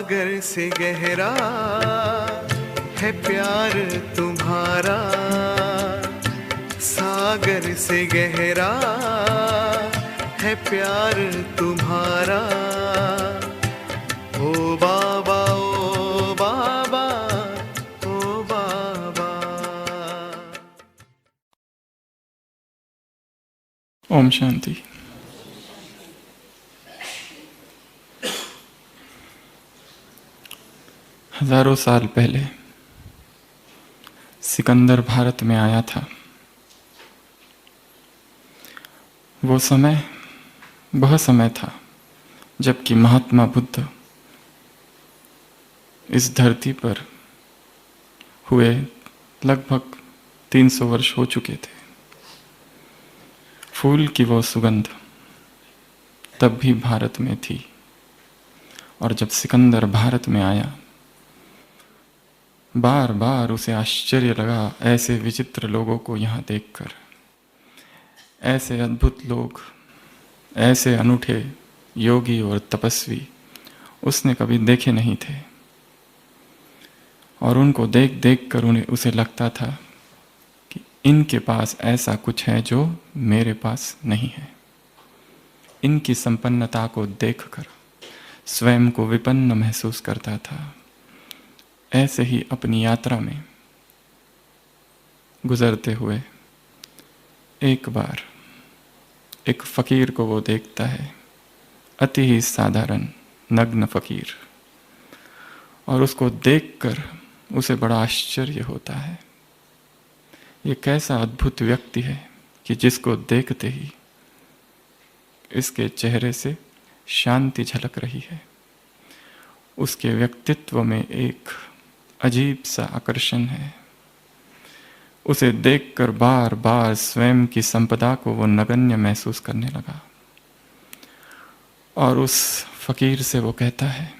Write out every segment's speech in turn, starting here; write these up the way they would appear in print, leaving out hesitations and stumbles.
सागर से गहरा है प्यार तुम्हारा, सागर से गहरा है प्यार तुम्हारा। ओ बाबा ओ बाबा ओ बाबा। ओम शांति। हजारों साल पहले सिकंदर भारत में आया था। वो समय वह समय था जबकि महात्मा बुद्ध इस धरती पर हुए लगभग 300 वर्ष हो चुके थे। फूल की वो सुगंध तब भी भारत में थी, और जब सिकंदर भारत में आया, बार बार उसे आश्चर्य लगा ऐसे विचित्र लोगों को यहाँ देखकर। ऐसे अद्भुत लोग, ऐसे अनूठे योगी और तपस्वी उसने कभी देखे नहीं थे। और उनको देख देख कर उसे लगता था कि इनके पास ऐसा कुछ है जो मेरे पास नहीं है। इनकी संपन्नता को देखकर स्वयं को विपन्न महसूस करता था। ऐसे ही अपनी यात्रा में गुजरते हुए एक बार एक फकीर को वो देखता है, अति ही साधारण नग्न फकीर, और उसको देखकर उसे बड़ा आश्चर्य होता है। ये कैसा अद्भुत व्यक्ति है कि जिसको देखते ही इसके चेहरे से शांति झलक रही है। उसके व्यक्तित्व में एक अजीब सा आकर्षण है। उसे देखकर बार बार स्वयं की संपदा को वो नगण्य महसूस करने लगा। और उस फकीर से वो कहता है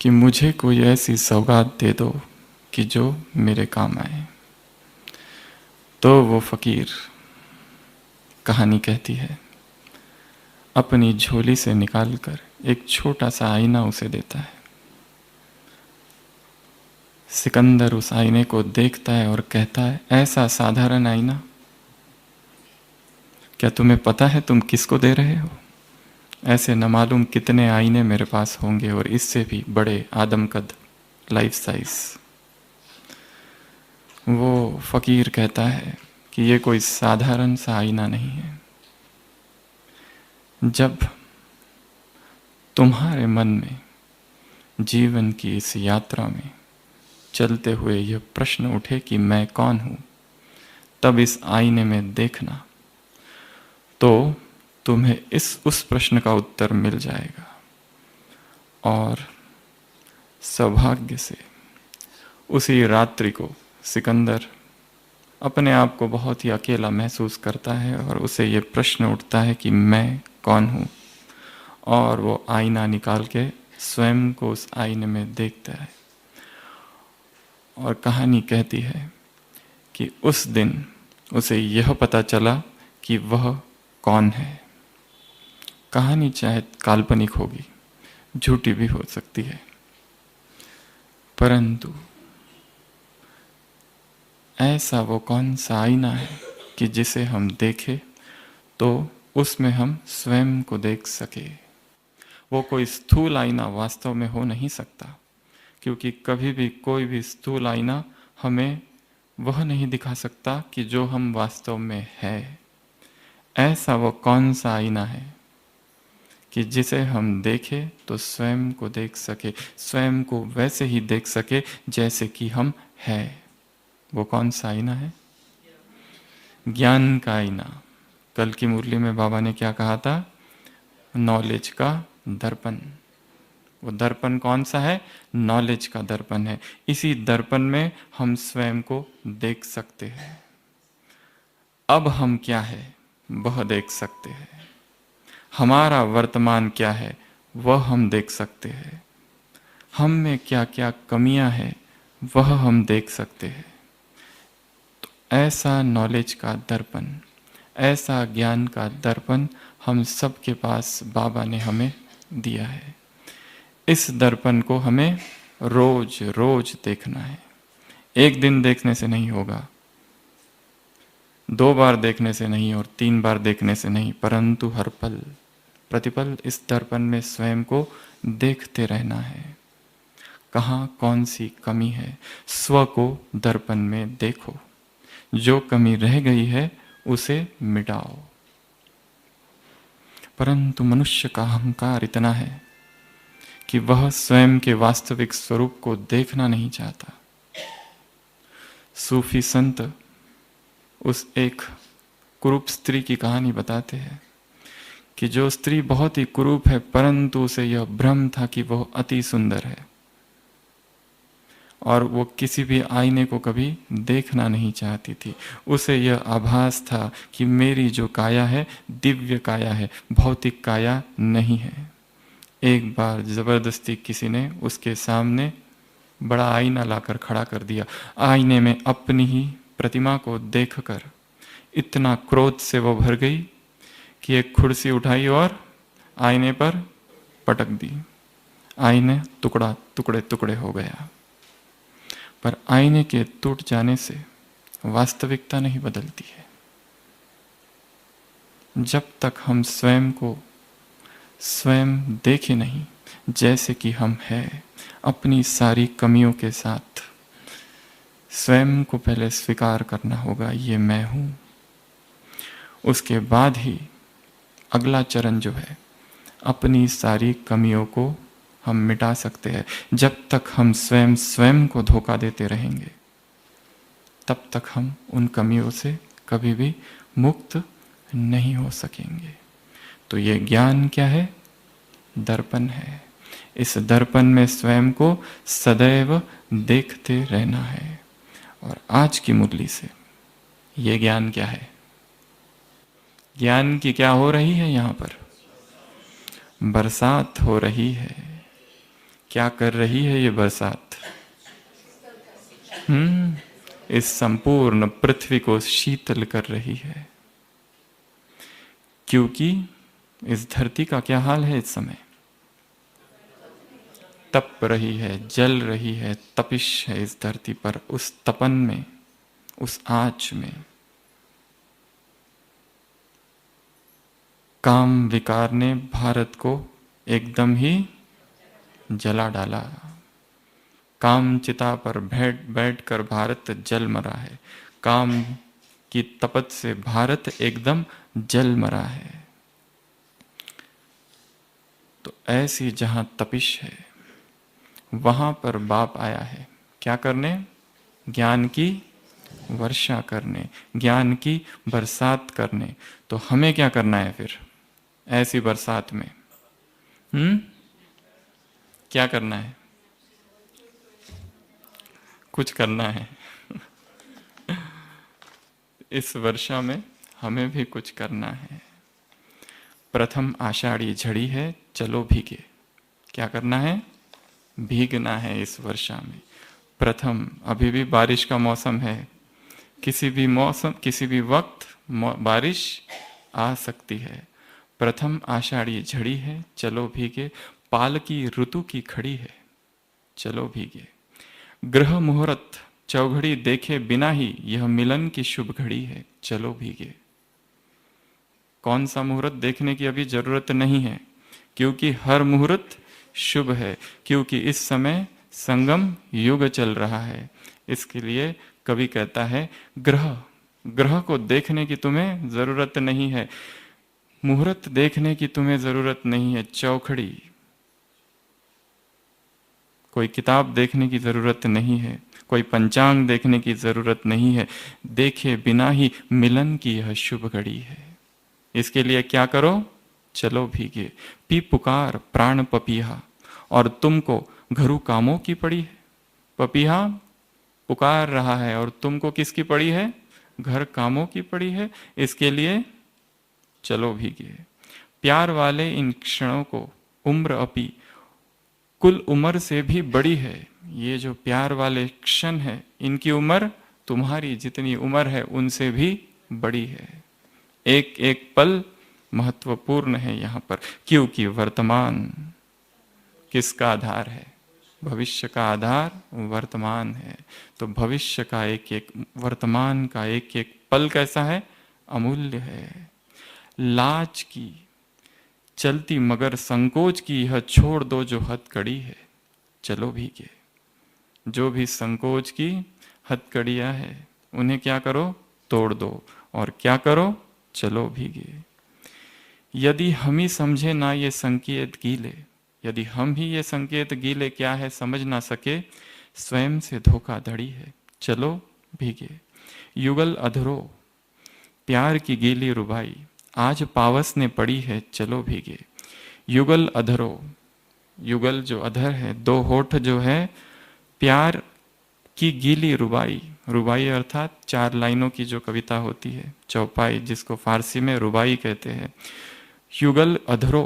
कि मुझे कोई ऐसी सौगात दे दो कि जो मेरे काम आए। तो वो फकीर, कहानी कहती है, अपनी झोली से निकालकर एक छोटा सा आईना उसे देता है। सिकंदर उस आईने को देखता है और कहता है, ऐसा साधारण आईना, क्या तुम्हें पता है तुम किसको दे रहे हो? ऐसे न मालूम कितने आईने मेरे पास होंगे, और इससे भी बड़े आदमकद, लाइफ साइज। वो फकीर कहता है कि ये कोई साधारण सा आईना नहीं है। जब तुम्हारे मन में जीवन की इस यात्रा में चलते हुए यह प्रश्न उठे कि मैं कौन हूं, तब इस आईने में देखना, तो तुम्हें उस प्रश्न का उत्तर मिल जाएगा। और सौभाग्य से उसी रात्रि को सिकंदर अपने आप को बहुत ही अकेला महसूस करता है, और उसे यह प्रश्न उठता है कि मैं कौन हूं। और वो आईना निकाल के स्वयं को उस आईने में देखता है। और कहानी कहती है कि उस दिन उसे यह पता चला कि वह कौन है। कहानी चाहे काल्पनिक होगी, झूठी भी हो सकती है, परंतु ऐसा वो कौन सा आईना है कि जिसे हम देखें तो उसमें हम स्वयं को देख सके। वो कोई स्थूल आईना वास्तव में हो नहीं सकता, क्योंकि कभी भी कोई भी स्थूल आईना हमें वह नहीं दिखा सकता कि जो हम वास्तव में है। ऐसा वो कौन सा आईना है कि जिसे हम देखें तो स्वयं को देख सके, स्वयं को वैसे ही देख सके जैसे कि हम हैं। वो कौन सा आईना है? ज्ञान का आईना। कल की मुरली में बाबा ने क्या कहा था? नॉलेज का दर्पण। वो दर्पण कौन सा है? नॉलेज का दर्पण है। इसी दर्पण में हम स्वयं को देख सकते हैं। अब हम क्या है वह देख सकते हैं। हमारा वर्तमान क्या है वह हम देख सकते हैं। हम में क्या क्या कमियां हैं वह हम देख सकते हैं। तो ऐसा नॉलेज का दर्पण, ऐसा ज्ञान का दर्पण हम सबके पास बाबा ने हमें दिया है। इस दर्पण को हमें रोज रोज देखना है। एक दिन देखने से नहीं होगा, 2 बार देखने से नहीं और 3 बार देखने से नहीं, परंतु हर पल प्रतिपल इस दर्पण में स्वयं को देखते रहना है। कहाँ कौन सी कमी है, स्व को दर्पण में देखो। जो कमी रह गई है उसे मिटाओ। परंतु मनुष्य का अहंकार इतना है कि वह स्वयं के वास्तविक स्वरूप को देखना नहीं चाहता। सूफी संत उस एक कुरूप स्त्री की कहानी बताते हैं कि जो स्त्री बहुत ही कुरूप है, परंतु उसे यह भ्रम था कि वह अति सुंदर है और वो किसी भी आईने को कभी देखना नहीं चाहती थी। उसे यह आभास था कि मेरी जो काया है दिव्य काया है, भौतिक काया नहीं है। एक बार जबरदस्ती किसी ने उसके सामने बड़ा आईना लाकर खड़ा कर दिया। आईने में अपनी ही प्रतिमा को देखकर इतना क्रोध से वो भर गई कि एक कुर्सी उठाई और आईने पर पटक दी। आईने टुकड़े टुकड़े हो गया। पर आईने के टूट जाने से वास्तविकता नहीं बदलती है। जब तक हम स्वयं को स्वयं देखे नहीं जैसे कि हम हैं, अपनी सारी कमियों के साथ, स्वयं को पहले स्वीकार करना होगा, ये मैं हूं। उसके बाद ही अगला चरण जो है, अपनी सारी कमियों को हम मिटा सकते हैं। जब तक हम स्वयं स्वयं को धोखा देते रहेंगे, तब तक हम उन कमियों से कभी भी मुक्त नहीं हो सकेंगे। तो ये ज्ञान क्या है? दर्पण है। इस दर्पण में स्वयं को सदैव देखते रहना है। और आज की मुरली से ये ज्ञान क्या है? ज्ञान की क्या हो रही है? यहाँ पर बरसात हो रही है। क्या कर रही है ये बरसात? इस संपूर्ण पृथ्वी को शीतल कर रही है। क्योंकि इस धरती का क्या हाल है इस समय? तप रही है, जल रही है, तपिश है इस धरती पर। उस तपन में, उस आँच में काम विकार ने भारत को एकदम ही जला डाला। काम चिता पर बैठ कर भारत जल मरा है। काम की तपत से भारत एकदम जल मरा है। तो ऐसी जहां तपिश है, वहां पर बाप आया है। क्या करने? ज्ञान की वर्षा करने, ज्ञान की बरसात करने। तो हमें क्या करना है फिर ऐसी बरसात में? क्या करना है? कुछ करना है। इस वर्षा में हमें भी कुछ करना है। प्रथम आषाढ़ी झड़ी है, चलो भीगे। क्या करना है? भीगना है इस वर्षा में। प्रथम, अभी भी बारिश का मौसम है। किसी भी मौसम, किसी भी वक्त बारिश आ सकती है। प्रथम आषाढ़ी झड़ी है, चलो भीगे। पाल की ऋतु की खड़ी है, चलो भीगे। ग्रह मुहूर्त चौघड़ी देखे बिना ही यह मिलन की शुभ घड़ी है, चलो भीगे। कौन सा मुहूर्त देखने की अभी जरूरत नहीं है, क्योंकि हर मुहूर्त शुभ है, क्योंकि इस समय संगम युग चल रहा है। इसके लिए कवि कहता है ग्रह को देखने की तुम्हें जरूरत नहीं है, मुहूर्त देखने की तुम्हें जरूरत नहीं है। चौखड़ी, कोई किताब देखने की जरूरत नहीं है, कोई पंचांग देखने की जरूरत नहीं है। देखे बिना ही मिलन की यह शुभ घड़ी है। इसके लिए क्या करो? चलो भीगे। पी पुकार प्राण पपीहा, और तुमको घरू कामों की पड़ी है। पपीहा पुकार रहा है और तुमको किसकी पड़ी है? घर कामों की पड़ी है। इसके लिए चलो भीगे। प्यार वाले इन क्षणों को उम्र अपी, कुल उम्र से भी बड़ी है। ये जो प्यार वाले क्षण है, इनकी उम्र तुम्हारी जितनी उम्र है उनसे भी बड़ी है। एक एक पल महत्वपूर्ण है यहाँ पर, क्योंकि वर्तमान किसका आधार है? भविष्य का आधार वर्तमान है। तो भविष्य का एक एक, वर्तमान का एक एक पल कैसा है? अमूल्य है। लाज की चलती मगर संकोच की यह छोड़ दो जो हथकड़ी है, चलो भीगे। जो भी संकोच की हथकड़ियां है उन्हें क्या करो? तोड़ दो। और क्या करो? चलो भीगे। यदि हम ही समझे ना ये संकेत गीले, यदि हम ही ये संकेत गीले क्या है समझ ना सके, स्वयं से धोखाधड़ी है, चलो भीगे। युगल अधरो प्यार की गीली रुबाई, आज पावस ने पड़ी है, चलो भीगे। युगल अधरो, युगल जो अधर है, दो होठ जो है, प्यार की गीली रुबाई, रुबाई अर्थात 4 लाइनों की जो कविता होती है, चौपाई, जिसको फारसी में रुबाई कहते हैं। युगल अधरो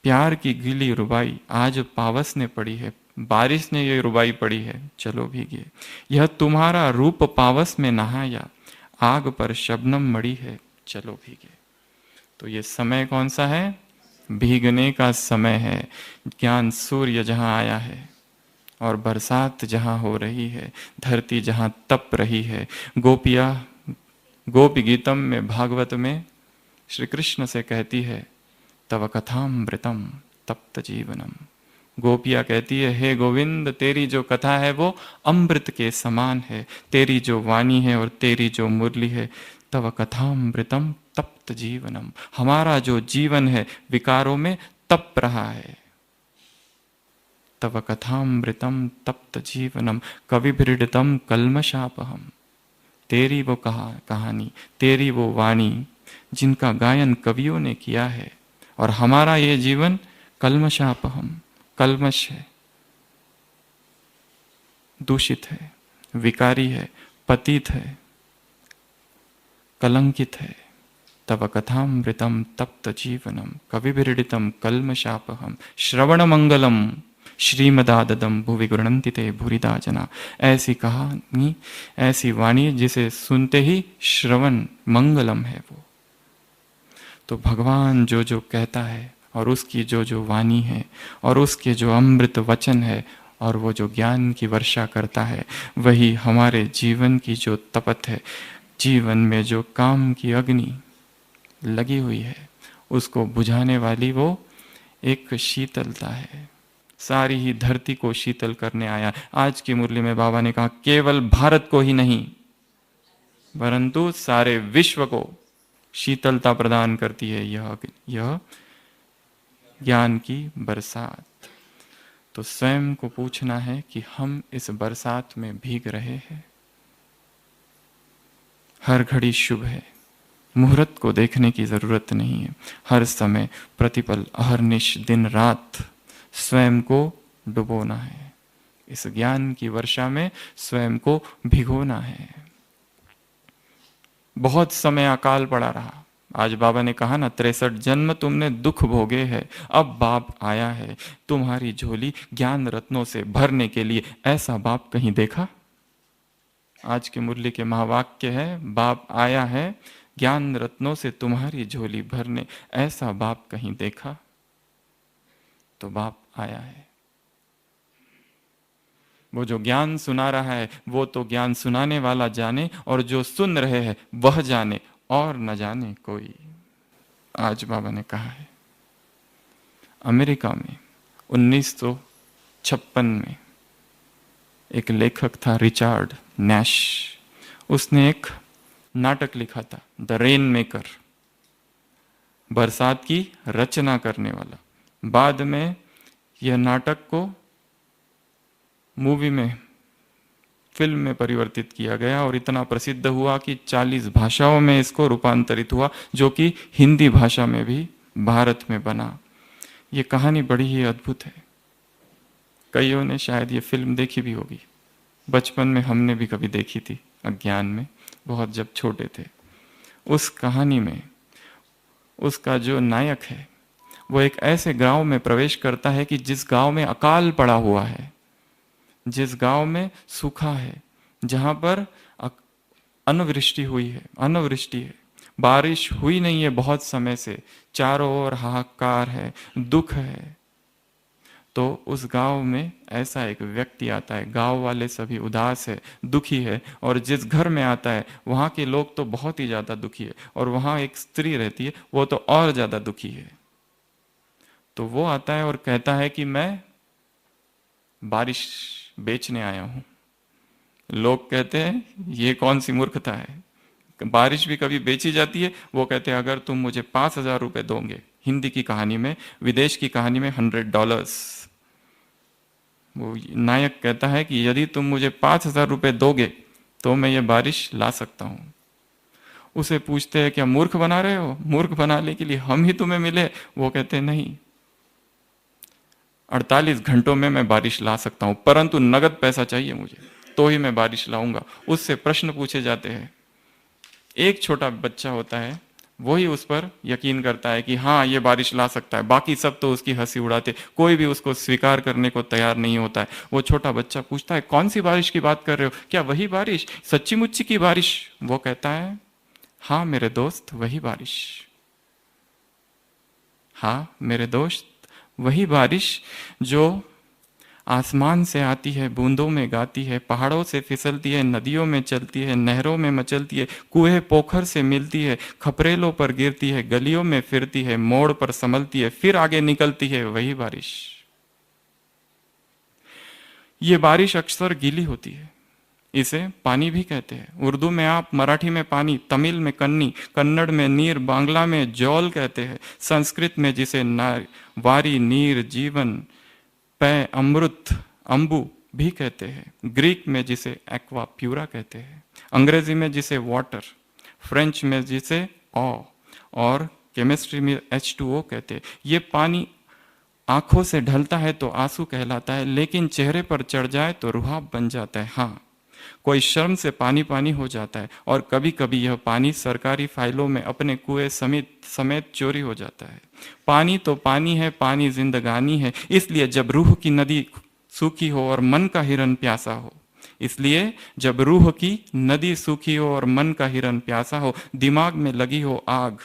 प्यार की गीली रुबाई, आज पावस ने पड़ी है, बारिश ने ये रुबाई पड़ी है, चलो भीगे। यह तुम्हारा रूप पावस में नहाया, आग पर शबनम मड़ी है, चलो भीगे। तो ये समय कौन सा है? भीगने का समय है। ज्ञान सूर्य जहां आया है और बरसात जहां हो रही है, धरती जहां तप रही है। गोपिया गोपी गीतम में, भागवत में श्री कृष्ण से कहती है, तव कथामृतम तप्त जीवनम। गोपिया कहती है, हे गोविंद, तेरी जो कथा है वो अमृत के समान है, तेरी जो वाणी है और तेरी जो मुरली है, तव कथामृतम तप्त जीवनम। हमारा जो जीवन है विकारों में तप रहा है। तव कथामृतम तप्त जीवनम कविभिरीडितम कल्मषापहम। तेरी वो कहानी, तेरी वो वाणी जिनका गायन कवियों ने किया है, और हमारा ये जीवन कल्मषापहम, कल्मश है, दूषित है, विकारी है, पतित है, कलंकित है। तव कथामृतम तप्त जीवनम कविभिरीडितम कल्मषापहम श्रवण मंगलम श्रीमदाददम भुवि गृणन्ति ते भूरिदा जना। ऐसी कहानी, ऐसी वाणी जिसे सुनते ही श्रवण मंगलम है वो। तो भगवान जो जो कहता है और उसकी जो जो वाणी है और उसके जो अमृत वचन है और वो जो ज्ञान की वर्षा करता है, वही हमारे जीवन की जो तपत है, जीवन में जो काम की अग्नि लगी हुई है, उसको बुझाने वाली वो एक शीतलता है। सारी ही धरती को शीतल करने आया। आज की मुरली में बाबा ने कहा, केवल भारत को ही नहीं परंतु सारे विश्व को शीतलता प्रदान करती है यह ज्ञान की बरसात। तो स्वयं को पूछना है कि हम इस बरसात में भीग रहे हैं। हर घड़ी शुभ है, मुहूर्त को देखने की जरूरत नहीं है। हर समय, प्रतिपल, अहर्निश, दिन रात स्वयं को डुबोना है। इस ज्ञान की वर्षा में स्वयं को भिगोना है। बहुत समय अकाल पड़ा रहा। आज बाबा ने कहा ना, 63 जन्म तुमने दुख भोगे है, अब बाप आया है तुम्हारी झोली ज्ञान रत्नों से भरने के लिए। ऐसा बाप कहीं देखा? आज की मुरली के महावाक्य है, बाप आया है ज्ञान रत्नों से तुम्हारी झोली भरने। ऐसा बाप कहीं देखा? तो बाप आया है। वो जो ज्ञान सुना रहा है वो तो ज्ञान सुनाने वाला जाने, और जो सुन रहे हैं वह जाने, और न जाने कोई। आज बाबा ने कहा है, अमेरिका में 1956 में एक लेखक था रिचर्ड नैश। उसने एक नाटक लिखा था, द रेन मेकर, बरसात की रचना करने वाला। बाद में यह नाटक को मूवी में, फिल्म में परिवर्तित किया गया और इतना प्रसिद्ध हुआ कि 40 भाषाओं में इसको रूपांतरित हुआ, जो कि हिंदी भाषा में भी भारत में बना। ये कहानी बड़ी ही अद्भुत है। कईयों ने शायद ये फिल्म देखी भी होगी। बचपन में हमने भी कभी देखी थी, अज्ञान में, बहुत जब छोटे थे। उस कहानी में उसका जो नायक है वो एक ऐसे गांव में प्रवेश करता है कि जिस गांव में अकाल पड़ा हुआ है, जिस गांव में सूखा है, जहां पर अनावृष्टि हुई है, अनावृष्टि है, बारिश हुई नहीं है बहुत समय से, चारों ओर हाहाकार है, दुख है। तो उस गांव में ऐसा एक व्यक्ति आता है, गांव वाले सभी उदास है, दुखी है, और जिस घर में आता है वहां के लोग तो बहुत ही ज्यादा दुखी है, और वहां एक स्त्री रहती है, वो तो और ज्यादा दुखी है। तो वो आता है और कहता है कि मैं बारिश बेचने आया हूं। लोग कहते हैं ये कौन सी मूर्खता है, बारिश भी कभी बेची जाती है? वो कहते हैं अगर तुम मुझे 5,000 रुपए दोगे, हिंदी की कहानी में, विदेश की कहानी में $100। वो नायक कहता है कि यदि तुम मुझे 5,000 रुपए दोगे तो मैं ये बारिश ला सकता हूं। उसे पूछते हैं क्या मूर्ख बना रहे हो, मूर्ख बनाने के लिए हम ही तुम्हें मिले? वो कहते हैं नहीं, 48 घंटों में मैं बारिश ला सकता हूं, परंतु नगद पैसा चाहिए मुझे, तो ही मैं बारिश लाऊंगा। उससे प्रश्न पूछे जाते हैं। एक छोटा बच्चा होता है, वही उस पर यकीन करता है कि हाँ ये बारिश ला सकता है, बाकी सब तो उसकी हंसी उड़ाते, कोई भी उसको स्वीकार करने को तैयार नहीं होता है। वो छोटा बच्चा पूछता है कौन सी बारिश की बात कर रहे हो, क्या वही बारिश, सच्ची मुच्ची की बारिश? वो कहता है हाँ मेरे दोस्त वही बारिश, हाँ मेरे दोस्त वही बारिश जो आसमान से आती है, बूंदों में गाती है, पहाड़ों से फिसलती है, नदियों में चलती है, नहरों में मचलती है, कुएं पोखर से मिलती है, खपरेलों पर गिरती है, गलियों में फिरती है, मोड़ पर संभलती है, फिर आगे निकलती है, वही बारिश। ये बारिश अक्सर गीली होती है, इसे पानी भी कहते हैं। उर्दू में आप, मराठी में पानी, तमिल में कन्नी, कन्नड़ में नीर, बांग्ला में जौल कहते हैं, संस्कृत में जिसे नार, वारी, नीर, जीवन, पेय, अमृत, अंबु भी कहते हैं, ग्रीक में जिसे एक्वा प्यूरा कहते हैं, अंग्रेजी में जिसे वाटर, फ्रेंच में जिसे ऑ, और केमिस्ट्री में H2O कहते हैं। ये पानी आंखों से ढलता है तो आंसू कहलाता है, लेकिन चेहरे पर चढ़ जाए तो रुहाब बन जाता है। हाँ, कोई शर्म से पानी पानी हो जाता है, और कभी कभी यह पानी सरकारी फाइलों में अपने कुएं समेत चोरी हो जाता है। पानी तो पानी है, पानी जिंदगानी है, इसलिए जब रूह की नदी सूखी हो और मन का हिरन प्यासा हो, इसलिए जब रूह की नदी सूखी हो और मन का हिरन प्यासा हो, दिमाग में लगी हो आग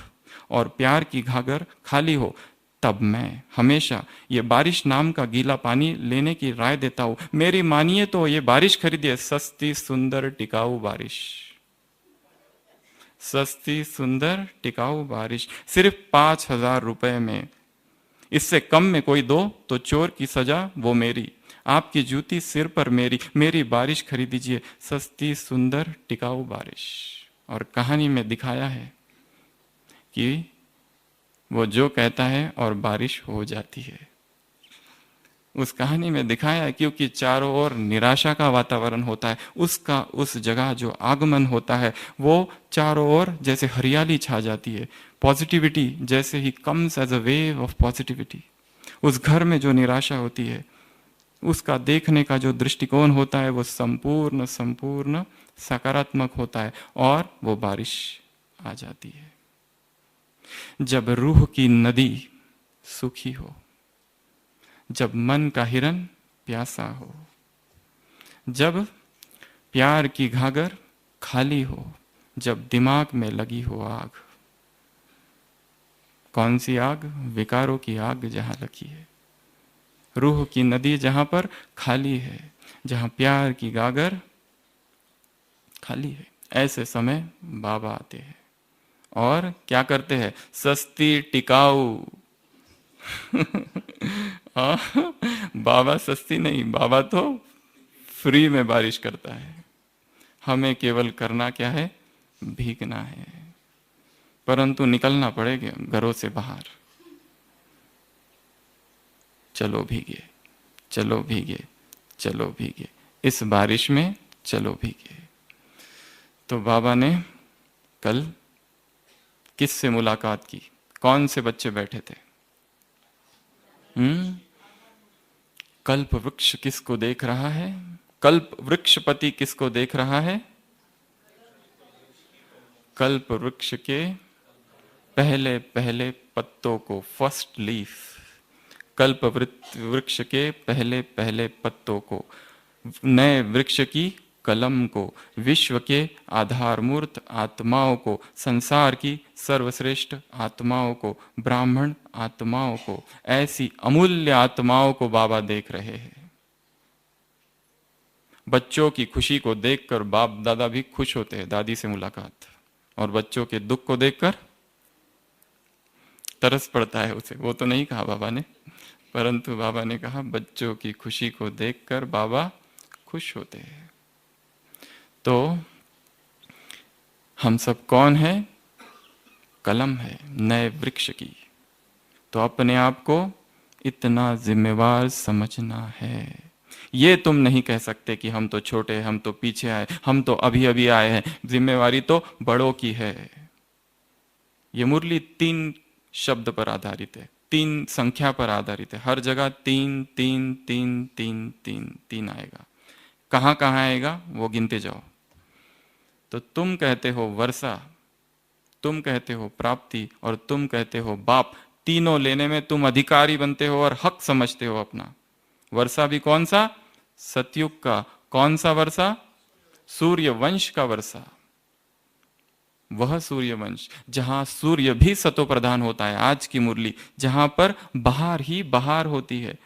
और प्यार की घागर खाली हो, तब मैं हमेशा ये बारिश नाम का गीला पानी लेने की राय देता हूं। मेरी मानिए तो ये बारिश खरीदिए, सस्ती सुंदर टिकाऊ बारिश, सस्ती सुंदर टिकाऊ बारिश, सिर्फ 5,000 रुपए में। इससे कम में कोई दो तो चोर की सजा वो मेरी, आपकी जूती सिर पर मेरी, मेरी बारिश खरीदीजिए, सस्ती सुंदर टिकाऊ बारिश। और कहानी में दिखाया है कि वो जो कहता है और बारिश हो जाती है। उस कहानी में दिखाया है क्योंकि चारों ओर निराशा का वातावरण होता है, उसका उस जगह जो आगमन होता है वो चारों ओर जैसे हरियाली छा जाती है, पॉजिटिविटी जैसे ही comes as a wave of positivity. उस घर में जो निराशा होती है, उसका देखने का जो दृष्टिकोण होता है वो संपूर्ण संपूर्ण सकारात्मक होता है, और वो बारिश आ जाती है। जब रूह की नदी सूखी हो, जब मन का हिरन प्यासा हो, जब प्यार की घागर खाली हो, जब दिमाग में लगी हो आग। कौन सी आग? विकारों की आग जहां लगी है, रूह की नदी जहां पर खाली है, जहां प्यार की गागर खाली है। ऐसे समय बाबा आते हैं और क्या करते हैं? सस्ती टिकाऊ बाबा सस्ती नहीं, बाबा तो फ्री में बारिश करता है। हमें केवल करना क्या है? भीगना है, परंतु निकलना पड़ेगा घरों से बाहर। चलो भीगे, चलो भीगे, चलो भीगे, इस बारिश में चलो भीगे। तो बाबा ने कल किससे मुलाकात की? कौन से बच्चे बैठे थे? कल्प वृक्ष किसको देख रहा है? कल्प वृक्षपति किसको देख रहा है? कल्प वृक्ष के पहले पहले पत्तों को, फर्स्ट लीफ। कल्प वृक्ष के पहले पहले पत्तों को, नए वृक्ष की कलम को, विश्व के आधारमूर्त आत्माओं को, संसार की सर्वश्रेष्ठ आत्माओं को, ब्राह्मण आत्माओं को, ऐसी अमूल्य आत्माओं को बाबा देख रहे हैं। बच्चों की खुशी को देखकर बाप दादा भी खुश होते हैं, दादी से मुलाकात, और बच्चों के दुख को देखकर तरस पड़ता है उसे। वो तो नहीं कहा बाबा ने, परंतु बाबा ने कहा बच्चों की खुशी को देखकर बाबा खुश होते हैं। तो हम सब कौन है? कलम है नए वृक्ष की। तो अपने आप को इतना जिम्मेवार समझना है। ये तुम नहीं कह सकते कि हम तो छोटे, हम तो पीछे आए, हम तो अभी अभी आए हैं। जिम्मेवारी तो बड़ों की है। ये मुरली 3 शब्द पर आधारित है, 3 संख्या पर आधारित है। हर जगह 3 3 3 3 3 3 आएगा। कहाँ कहाँ आएगा वो गिनते जाओ। तो तुम कहते हो वर्षा, तुम कहते हो प्राप्ति, और तुम कहते हो बाप। तीनों लेने में तुम अधिकारी बनते हो और हक समझते हो अपना। वर्षा भी कौन सा? सतयुग का। कौन सा वर्षा? सूर्य वंश का वर्षा। वह सूर्य वंश जहां सूर्य भी सतो प्रधान होता है। आज की मुरली जहां पर बाहर ही बाहर होती है,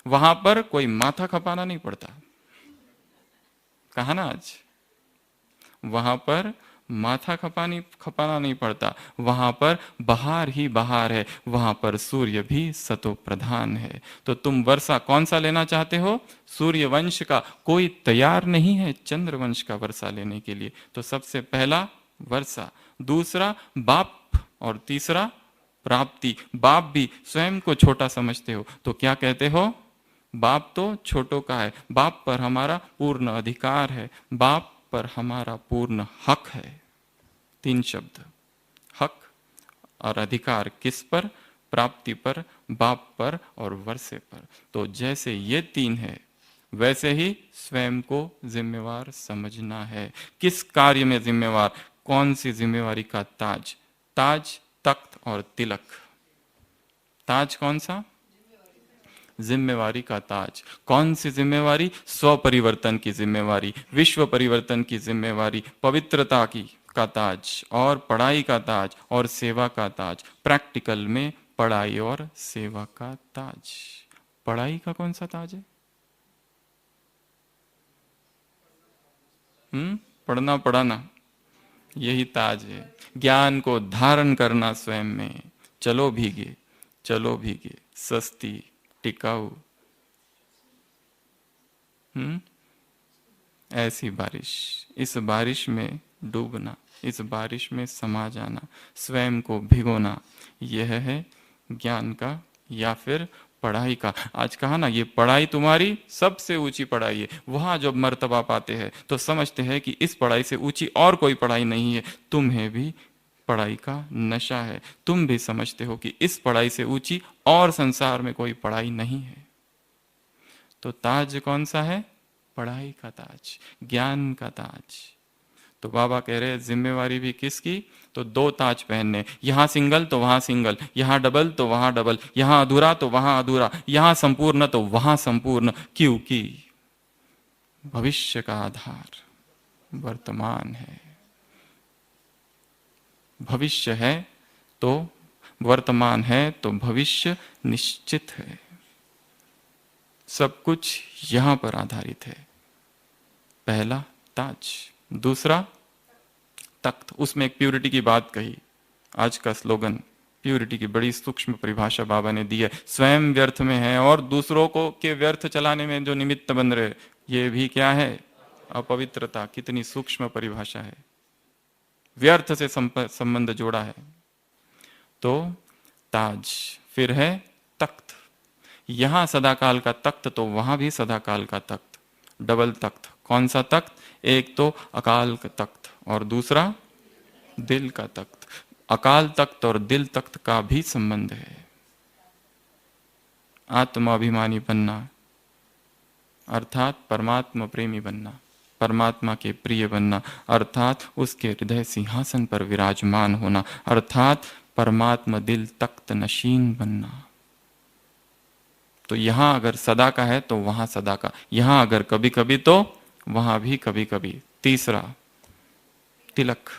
वहां पर कोई माथा खपाना नहीं पड़ता। कहा ना आज, वहां पर माथा खपाना नहीं पड़ता। वहां पर बाहर ही बाहर है, वहां पर सूर्य भी सतो प्रधान है। तो तुम वर्षा कौन सा लेना चाहते हो? सूर्य वंश का। कोई तैयार नहीं है चंद्र वंश का वर्षा लेने के लिए। तो सबसे पहला वर्षा, दूसरा बाप, और तीसरा प्राप्ति। बाप भी स्वयं को छोटा समझते हो तो क्या कहते हो? बाप तो छोटों का है, बाप पर हमारा पूर्ण अधिकार है, बाप पर हमारा पूर्ण हक है। 3 शब्द, हक और अधिकार। किस पर? प्राप्ति पर, बाप पर और वर्षे पर। तो जैसे ये 3 है, वैसे ही स्वयं को जिम्मेवार समझना है। किस कार्य में जिम्मेवार? कौन सी जिम्मेवारी का ताज? ताज, तख्त और तिलक। ताज कौन सा? जिम्मेवारी का ताज। कौन सी जिम्मेवारी? स्व परिवर्तन की जिम्मेवारी, विश्व परिवर्तन की जिम्मेवारी, पवित्रता की का ताज, और पढ़ाई का ताज, और सेवा का ताज। प्रैक्टिकल में पढ़ाई और सेवा का ताज। पढ़ाई का कौन सा ताज है? पढ़ना पढ़ाना, यही ताज है। ज्ञान को धारण करना स्वयं में। चलो भीगे, चलो भीगे, सस्ती टिकाऊ, ऐसी बारिश। इस बारिश में डूबना, इस बारिश में समा जाना, स्वयं को भिगोना, यह है ज्ञान का या फिर पढ़ाई का। आज कहा ना, ये पढ़ाई तुम्हारी सबसे ऊंची पढ़ाई है। वहां जब मर्तबा पाते हैं तो समझते हैं कि इस पढ़ाई से ऊंची और कोई पढ़ाई नहीं है। तुम्हें भी पढ़ाई का नशा है। तुम भी समझते हो कि इस पढ़ाई से ऊंची और संसार में कोई पढ़ाई नहीं है। तो ताज कौन सा है? पढ़ाई का ताज, ज्ञान का ताज। तो बाबा कह रहे हैं जिम्मेवारी भी किसकी? तो 2 ताज पहनने। यहां सिंगल तो वहां सिंगल, यहां डबल तो वहां डबल, यहां अधूरा तो वहां अधूरा, यहां संपूर्ण तो वहां संपूर्ण। क्योंकि भविष्य का आधार वर्तमान है। भविष्य है तो वर्तमान है, तो भविष्य निश्चित है। सब कुछ यहां पर आधारित है। पहला ताज, दूसरा तख्त। उसमें एक प्यूरिटी की बात कही। आज का स्लोगन प्यूरिटी की बड़ी सूक्ष्म परिभाषा बाबा ने दी है। स्वयं व्यर्थ में है और दूसरों को के व्यर्थ चलाने में जो निमित्त बन रहे, ये भी क्या है? अपवित्रता। कितनी सूक्ष्म परिभाषा है। व्यर्थ से संबंध जोड़ा है। तो ताज, फिर है तख्त। यहां सदाकाल का तख्त तो वहां भी सदाकाल का तख्त। डबल तख्त। कौन सा तख्त? एक तो अकाल का तख्त और दूसरा दिल का तख्त। अकाल तख्त और दिल तख्त का भी संबंध है। आत्माभिमानी बनना अर्थात परमात्मा प्रेमी बनना, परमात्मा के प्रिय बनना अर्थात उसके हृदय सिंहासन पर विराजमान होना, अर्थात परमात्मा दिल तख्त नशीन बनना। तो यहां अगर सदा का है तो वहां सदा का, यहां अगर कभी कभी तो वहां भी कभी कभी तीसरा तिलक,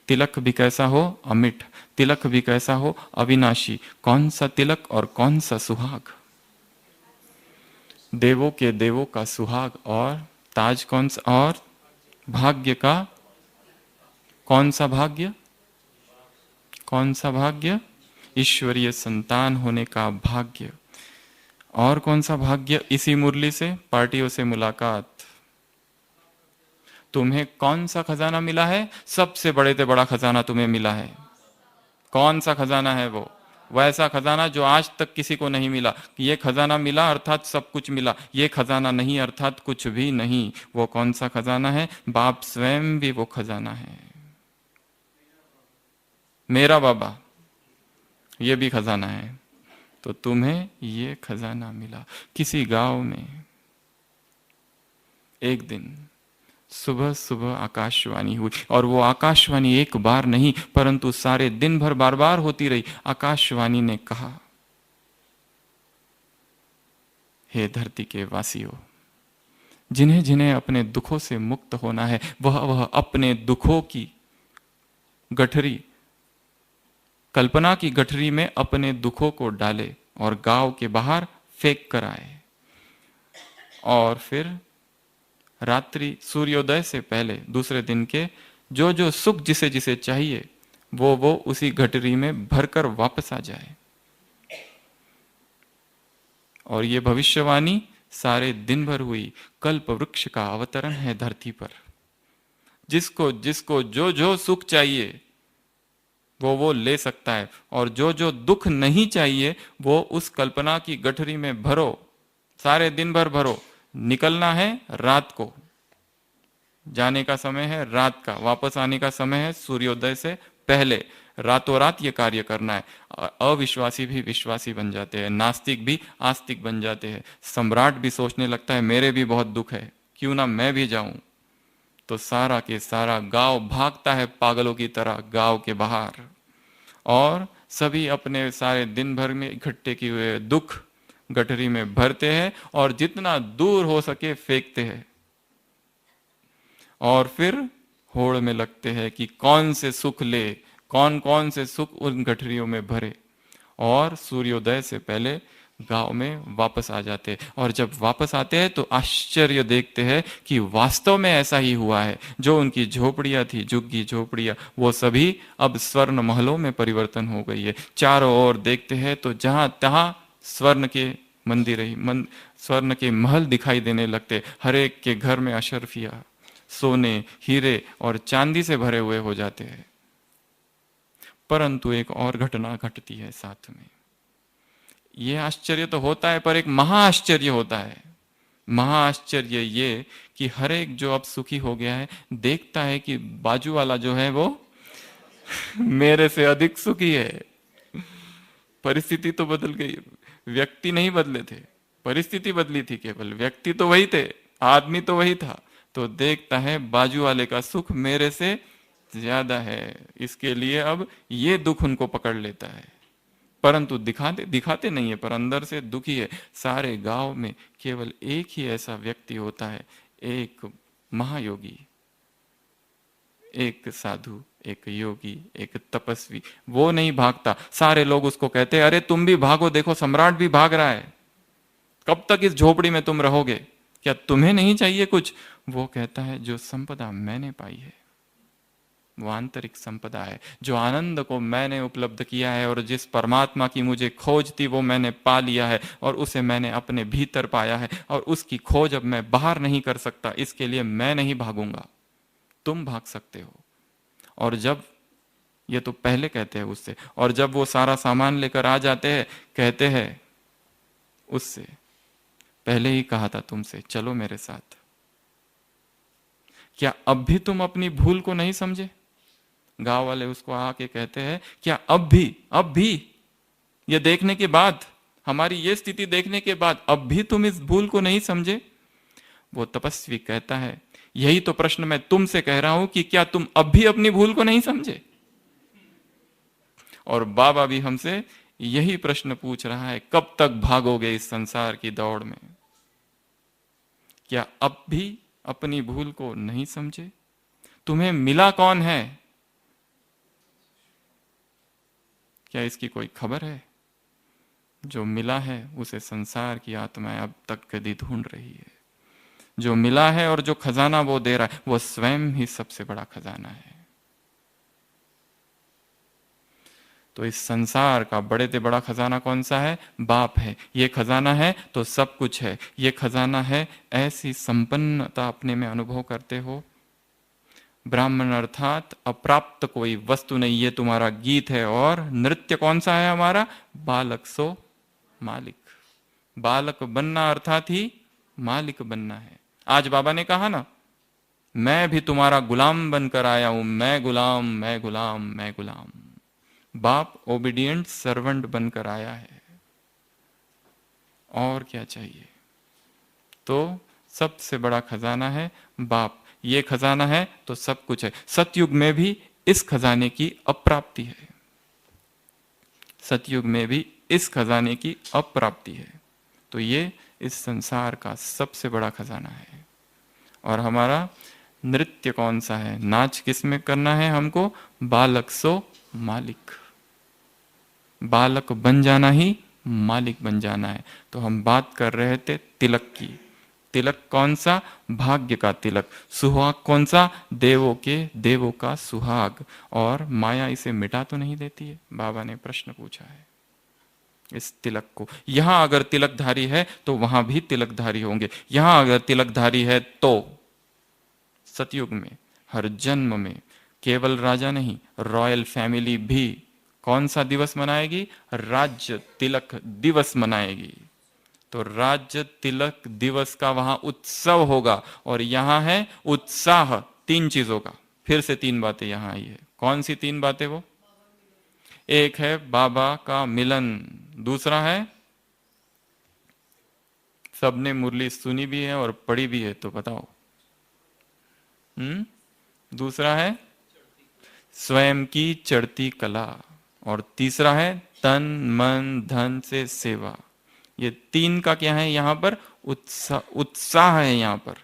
तिलक भी कैसा हो? अमिट। तिलक भी कैसा हो? अविनाशी। कौन सा तिलक और कौन सा सुहाग? देवों के देवों का सुहाग। और ताज कौन सा? और भाग्य का कौन सा भाग्य? कौन सा भाग्य? ईश्वरीय संतान होने का भाग्य। और कौन सा भाग्य? इसी मुरली से पार्टियों से मुलाकात। तुम्हें कौन सा खजाना मिला है? सबसे बड़े से बड़ा खजाना तुम्हें मिला है। कौन सा खजाना है वो? वैसा खजाना जो आज तक किसी को नहीं मिला। ये खजाना मिला अर्थात सब कुछ मिला, ये खजाना नहीं अर्थात कुछ भी नहीं। वो कौन सा खजाना है? बाप स्वयं भी वो खजाना है। मेरा बाबा, ये भी खजाना है। तो तुम्हें ये खजाना मिला। किसी गांव में एक दिन सुबह सुबह आकाशवाणी हुई, और वो आकाशवाणी एक बार नहीं परंतु सारे दिन भर बार बार होती रही। आकाशवाणी ने कहा, हे धरती के वासियों, जिन्हें जिन्हें अपने दुखों से मुक्त होना है वह अपने दुखों की गठरी, कल्पना की गठरी में अपने दुखों को डाले और गांव के बाहर फेंक कर आए। और फिर रात्रि सूर्योदय से पहले दूसरे दिन के जो जो सुख जिसे जिसे चाहिए वो उसी गठरी में भरकर वापस आ जाए। और ये भविष्यवाणी सारे दिन भर हुई। कल्प वृक्ष का अवतरण है धरती पर। जिसको जिसको जो जो सुख चाहिए वो ले सकता है, और जो जो दुख नहीं चाहिए वो उस कल्पना की गठरी में भरो, सारे दिन भर भरो। निकलना है रात को, जाने का समय है रात का, वापस आने का समय है सूर्योदय से पहले। रातों रात ये कार्य करना है। अविश्वासी भी विश्वासी बन जाते हैं, नास्तिक भी आस्तिक बन जाते हैं। सम्राट भी सोचने लगता है मेरे भी बहुत दुख है, क्यों ना मैं भी जाऊं। तो सारा के सारा गांव भागता है पागलों की तरह गांव के बाहर, और सभी अपने सारे दिन भर में इकट्ठे किए हुए दुख गठरी में भरते हैं और जितना दूर हो सके फेंकते हैं। और फिर होड़ में लगते हैं कि कौन से सुख ले, कौन कौन से सुख उन गठरियों में भरे। और सूर्योदय से पहले गांव में वापस आ जाते हैं। और जब वापस आते हैं तो आश्चर्य देखते हैं कि वास्तव में ऐसा ही हुआ है। जो उनकी झोपड़ियां थी, झुग्गी झोपड़ियां, वो सभी अब स्वर्ण महलों में परिवर्तन हो गई है। चारों ओर देखते हैं तो जहां तहां स्वर्ण के मंदिर ही स्वर्ण के महल दिखाई देने लगते। हर एक के घर में अशरफिया, सोने, हीरे और चांदी से भरे हुए हो जाते हैं। परंतु एक और घटना घटती है साथ में। यह आश्चर्य तो होता है पर एक महाआश्चर्य होता है। महाआश्चर्य ये कि हर एक जो अब सुखी हो गया है देखता है कि बाजू वाला जो है वो मेरे से अधिक सुखी है। परिस्थिति तो बदल गई, व्यक्ति नहीं बदले थे, परिस्थिति बदली थी केवल। व्यक्ति तो वही थे, आदमी तो वही था। तो देखता है बाजू वाले का सुख मेरे से ज्यादा है, इसके लिए अब ये दुख उनको पकड़ लेता है। परंतु दिखाते नहीं है, पर अंदर से दुखी है। सारे गांव में केवल एक ही ऐसा व्यक्ति होता है, एक महायोगी, एक साधु, एक योगी, एक तपस्वी। वो नहीं भागता। सारे लोग उसको कहते हैं अरे तुम भी भागो, देखो सम्राट भी भाग रहा है, कब तक इस झोपड़ी में तुम रहोगे, क्या तुम्हें नहीं चाहिए कुछ? वो कहता है जो संपदा मैंने पाई है वो आंतरिक संपदा है। जो आनंद को मैंने उपलब्ध किया है और जिस परमात्मा की मुझे खोज थी वो मैंने पा लिया है, और उसे मैंने अपने भीतर पाया है, और उसकी खोज अब मैं बाहर नहीं कर सकता। इसके लिए मैं नहीं भागूंगा, तुम भाग सकते हो। और जब ये तो पहले कहते हैं उससे, और जब वो सारा सामान लेकर आ जाते हैं कहते हैं उससे पहले ही कहा था तुमसे, चलो मेरे साथ। क्या अब भी तुम अपनी भूल को नहीं समझे? गांव वाले उसको आके कहते हैं क्या अब भी ये देखने के बाद, हमारी ये स्थिति देखने के बाद अब भी तुम इस भूल को नहीं समझे? वो तपस्वी कहता है यही तो प्रश्न मैं तुमसे कह रहा हूं कि क्या तुम अब भी अपनी भूल को नहीं समझे? और बाबा भी हमसे यही प्रश्न पूछ रहा है, कब तक भागोगे इस संसार की दौड़ में? क्या अब भी अपनी भूल को नहीं समझे? तुम्हें मिला कौन है, क्या इसकी कोई खबर है? जो मिला है उसे संसार की आत्माएं अब तक कदी ढूंढ रही है। जो मिला है और जो खजाना वो दे रहा है, वो स्वयं ही सबसे बड़ा खजाना है। तो इस संसार का बड़े से बड़ा खजाना कौन सा है? बाप है। ये खजाना है तो सब कुछ है। ये खजाना है, ऐसी संपन्नता अपने में अनुभव करते हो। ब्राह्मण अर्थात अप्राप्त कोई वस्तु नहीं, ये तुम्हारा गीत है। और नृत्य कौन सा है हमारा? बालक सो मालिक। बालक बनना अर्थात ही मालिक बनना है। आज बाबा ने कहा ना, मैं भी तुम्हारा गुलाम बनकर आया हूं, मैं गुलाम, मैं गुलाम, मैं गुलाम। बाप ओबीडिएंट सर्वेंट बनकर आया है, और क्या चाहिए? तो सबसे बड़ा खजाना है बाप। ये खजाना है तो सब कुछ है। सतयुग में भी इस खजाने की अप्राप्ति है। सतयुग में भी इस खजाने की अप्राप्ति है। तो ये इस संसार का सबसे बड़ा खजाना है। और हमारा नृत्य कौन सा है? नाच किस में करना है हमको? बालक सो मालिक। बालक बन जाना ही मालिक बन जाना है। तो हम बात कर रहे थे तिलक की। तिलक कौन सा? भाग्य का तिलक। सुहाग कौन सा? देवों के देवों का सुहाग। और माया इसे मिटा तो नहीं देती है? बाबा ने प्रश्न पूछा है इस तिलक को। यहां अगर तिलकधारी है तो वहां भी तिलकधारी होंगे। यहां अगर तिलकधारी है तो सतयुग में हर जन्म में केवल राजा नहीं, रॉयल फैमिली भी कौन सा दिवस मनाएगी? राज्य तिलक दिवस मनाएगी। तो राज्य तिलक दिवस का वहां उत्सव होगा। और यहां है उत्साह तीन चीजों का। फिर से तीन बातें यहां आई है। कौन सी तीन बातें? वो एक है बाबा का मिलन, दूसरा है, सबने मुरली सुनी भी है और पढ़ी भी है तो बताओ। दूसरा है स्वयं की चढ़ती कला, और तीसरा है तन मन धन से सेवा। ये तीन का क्या है यहां पर? उत्साह। उत्साह है यहां पर।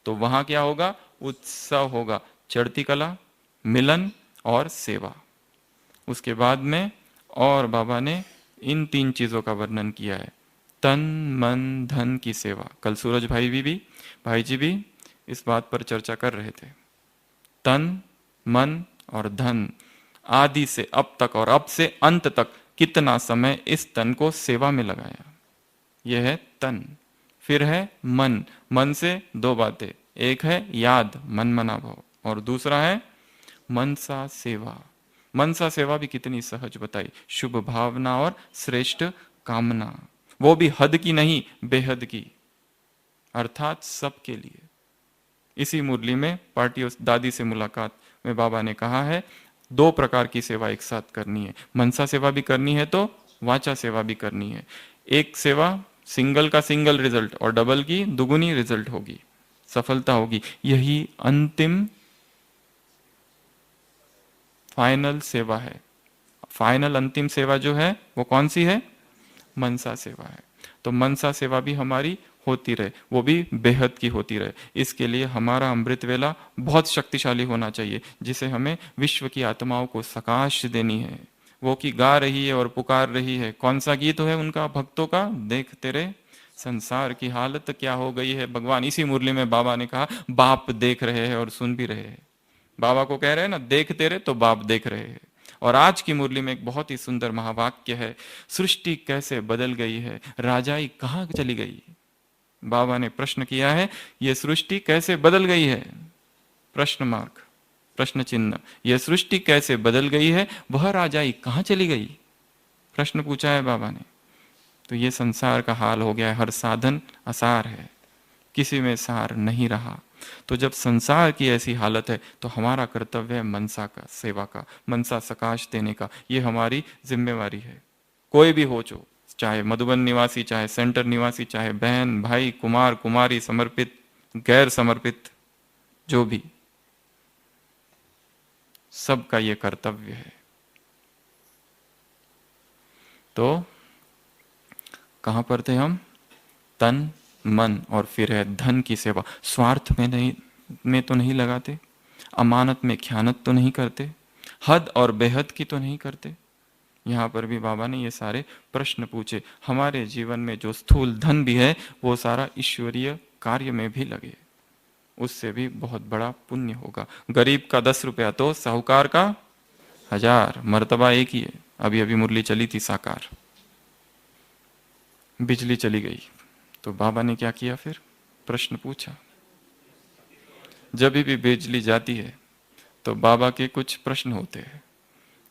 तो वहां क्या होगा? उत्सव होगा। चढ़ती कला, मिलन और सेवा। उसके बाद में और बाबा ने इन तीन चीजों का वर्णन किया है। तन मन धन की सेवा। कल सूरज भाई जी भी इस बात पर चर्चा कर रहे थे। तन मन और धन, आदि से अब तक और अब से अंत तक कितना समय इस तन को सेवा में लगाया। यह है तन। फिर है मन। मन से दो बातें, एक है याद, मन मना भाव, और दूसरा है मनसा सेवा। मनसा सेवा भी कितनी सहज बताई। शुभ भावना और श्रेष्ठ कामना, वो भी हद की नहीं, बेहद की, अर्थात सबके लिए। इसी मुरली में पार्टी दादी से मुलाकात में बाबा ने कहा है दो प्रकार की सेवा एक साथ करनी है। मनसा सेवा भी करनी है तो वाचा सेवा भी करनी है। एक सेवा सिंगल का सिंगल रिजल्ट और डबल की दुगुनी रिजल्ट होगी, सफलता होगी। यही अंतिम फाइनल सेवा है। फाइनल अंतिम सेवा जो है वो कौन सी है? मनसा सेवा है। तो मनसा सेवा भी हमारी होती रहे, वो भी बेहद की होती रहे। इसके लिए हमारा अमृत वेला बहुत शक्तिशाली होना चाहिए, जिसे हमें विश्व की आत्माओं को सकाश देनी है। वो की गा रही है और पुकार रही है। कौन सा गीत है उनका भक्तों का? देख तेरे संसार की हालत क्या हो गई है भगवान। इसी मुरली में बाबा ने कहा बाप देख रहे हैं और सुन भी रहे हैं। बाबा को कह रहे हैं ना, देख तेरे, तो बाप देख रहे हैं। और आज की मुरली में एक बहुत ही सुंदर महावाक्य है, सृष्टि कैसे बदल गई है, राजाई कहां चली गई। बाबा ने प्रश्न किया है, यह सृष्टि कैसे बदल गई है? प्रश्न मार्क, प्रश्न चिन्ह। यह सृष्टि कैसे बदल गई है, वह राजाई कहां चली गई? प्रश्न पूछा है बाबा ने। तो ये संसार का हाल हो गया है, हर साधन असार है, किसी में सार नहीं रहा। तो जब संसार की ऐसी हालत है तो हमारा कर्तव्य है मनसा का सेवा का, मनसा सकाश देने का। ये हमारी जिम्मेवारी है। कोई भी हो, जो चाहे मधुबन निवासी, चाहे सेंटर निवासी, चाहे बहन भाई, कुमार कुमारी, समर्पित गैर समर्पित, जो भी, सबका ये कर्तव्य है। तो कहां पर थे हम? तन मन, और फिर है धन की सेवा। स्वार्थ में तो नहीं लगाते, अमानत में ख्यानत तो नहीं करते, हद और बेहद की तो नहीं करते। यहाँ पर भी बाबा ने ये सारे प्रश्न पूछे। हमारे जीवन में जो स्थूल धन भी है वो सारा ईश्वरीय कार्य में भी लगे, उससे भी बहुत बड़ा पुण्य होगा। गरीब का 10 रुपया तो साहूकार का 1000, मर्तबा एक ही है। अभी अभी मुरली चली थी साकार, बिजली चली गई तो बाबा ने क्या किया, फिर प्रश्न पूछा। जब भी बिजली जाती है तो बाबा के कुछ प्रश्न होते हैं,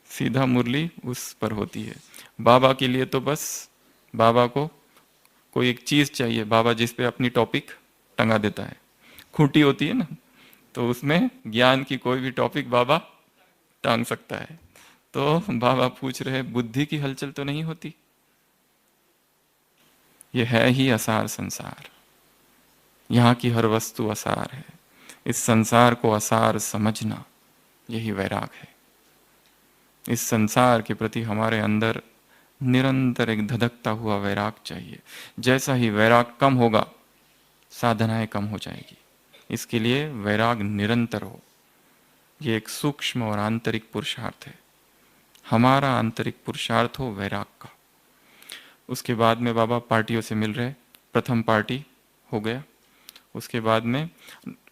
सीधा मुरली उस पर होती है। बाबा के लिए तो बस बाबा को कोई एक चीज चाहिए, बाबा जिस पे अपनी टॉपिक टंगा देता है। खूंटी होती है ना, तो उसमें ज्ञान की कोई भी टॉपिक बाबा टांग सकता है। तो बाबा पूछ रहे बुद्धि की हलचल तो नहीं होती? ये है ही असार संसार, यहाँ की हर वस्तु असार है। इस संसार को असार समझना यही वैराग है। इस संसार के प्रति हमारे अंदर निरंतर एक धधकता हुआ वैराग चाहिए। जैसा ही वैराग कम होगा साधनाएं कम हो जाएगी। इसके लिए वैराग निरंतर हो। ये एक सूक्ष्म और आंतरिक पुरुषार्थ है। हमारा आंतरिक पुरुषार्थ हो वैराग का। उसके बाद में बाबा पार्टियों से मिल रहे। प्रथम पार्टी हो गया, उसके बाद में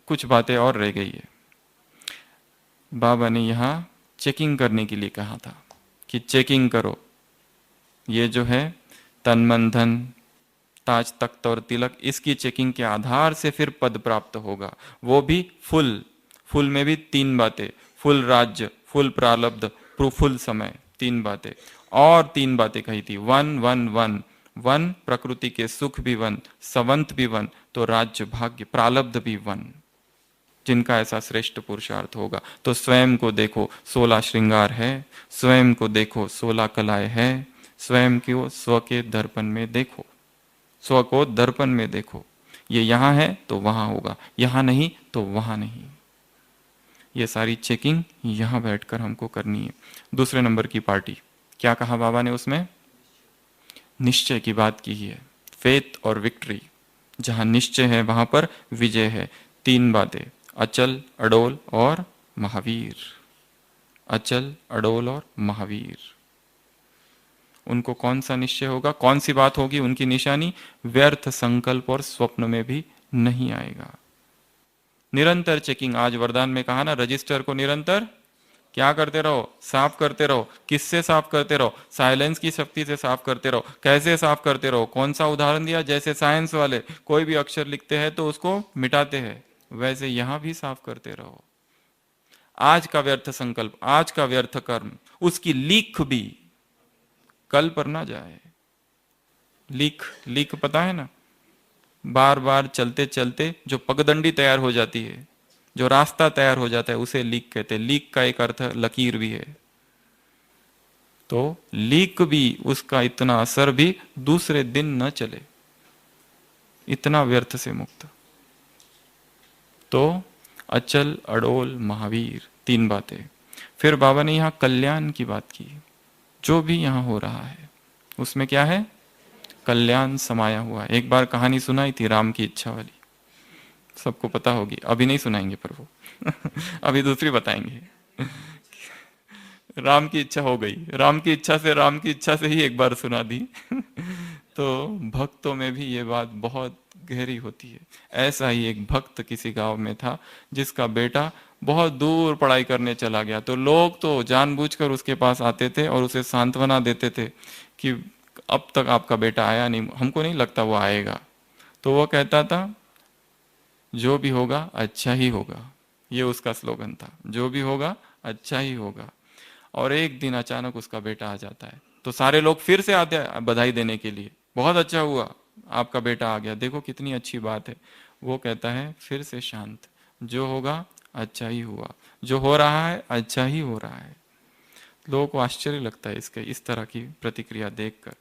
कुछ बातें और रह गई है। बाबा ने यहाँ चेकिंग करने के लिए कहा था कि चेकिंग करो, ये जो है तन मन धन ताज तख्त और तिलक, इसकी चेकिंग के आधार से फिर पद प्राप्त होगा। वो भी फुल में भी 3 बातें, फुल राज्य, फुल प्रारब्ध, फुल समय, 3 बातें। और 3 बातें कही थी, वन वन वन वन, प्रकृति के सुख भी वन, सवंत भी वन, तो राज्य भाग्य प्रारब्ध भी वन। जिनका ऐसा श्रेष्ठ पुरुषार्थ होगा तो स्वयं को देखो 16 श्रृंगार है, स्वयं को देखो 16 कलाएं है, स्वयं को स्व के दर्पण में देखो, स्व को दर्पण में देखो। ये यहाँ है तो वहां होगा, यहाँ नहीं तो वहां नहीं। ये सारी चेकिंग यहाँ बैठकर हमको करनी है। दूसरे नंबर की पार्टी क्या कहा बाबा ने उसमें? निश्चय की बात की है, फेथ और विक्ट्री। जहां निश्चय है वहां पर विजय है। 3 बातें, अचल, अडोल और महावीर। अचल, अडोल और महावीर। उनको कौन सा निश्चय होगा, कौन सी बात होगी उनकी निशानी? व्यर्थ संकल्प और स्वप्न में भी नहीं आएगा। निरंतर चेकिंग। आज वरदान में कहा ना, रजिस्टर को निरंतर क्या करते रहो? साफ करते रहो। किससे साफ करते रहो? साइलेंस की शक्ति से साफ करते रहो। कैसे साफ करते रहो? कौन सा उदाहरण दिया? जैसे साइंस वाले कोई भी अक्षर लिखते हैं तो उसको मिटाते हैं, वैसे यहां भी साफ करते रहो। आज का व्यर्थ संकल्प, आज का व्यर्थ कर्म, उसकी लीक भी कल पर ना जाए। लीक पता है ना, बार बार चलते चलते जो पगडंडी तैयार हो जाती है, जो रास्ता तैयार हो जाता है, उसे लीक कहते हैं। लीक का एक अर्थ लकीर भी है। तो लीक भी, उसका इतना असर भी दूसरे दिन न चले, इतना व्यर्थ से मुक्त। तो अचल, अडोल, महावीर, 3 बातें। फिर बाबा ने यहां कल्याण की बात की। जो भी यहां हो रहा है उसमें क्या है? कल्याण समाया हुआ है। एक बार कहानी सुनाई थी राम की इच्छा वाली, सबको पता होगी। अभी नहीं सुनाएंगे पर वो अभी दूसरी बताएंगे। राम की इच्छा हो गई, राम की इच्छा से ही एक बार सुना दी। तो भक्तों में भी ये बात बहुत गहरी होती है। ऐसा ही एक भक्त किसी गांव में था जिसका बेटा बहुत दूर पढ़ाई करने चला गया। तो लोग तो जानबूझकर उसके पास आते थे और उसे सांत्वना देते थे कि अब तक आपका बेटा आया नहीं, हमको नहीं लगता वो आएगा। तो वो कहता था जो भी होगा अच्छा ही होगा। ये उसका स्लोगन था, जो भी होगा अच्छा ही होगा। और एक दिन अचानक उसका बेटा आ जाता है तो सारे लोग फिर से आते हैं बधाई देने के लिए, बहुत अच्छा हुआ आपका बेटा आ गया, देखो कितनी अच्छी बात है। वो कहता है फिर से शांत, जो होगा अच्छा ही हुआ, जो हो रहा है अच्छा ही हो रहा है। लोगों को आश्चर्य लगता है इसके इस तरह की प्रतिक्रिया देखकर।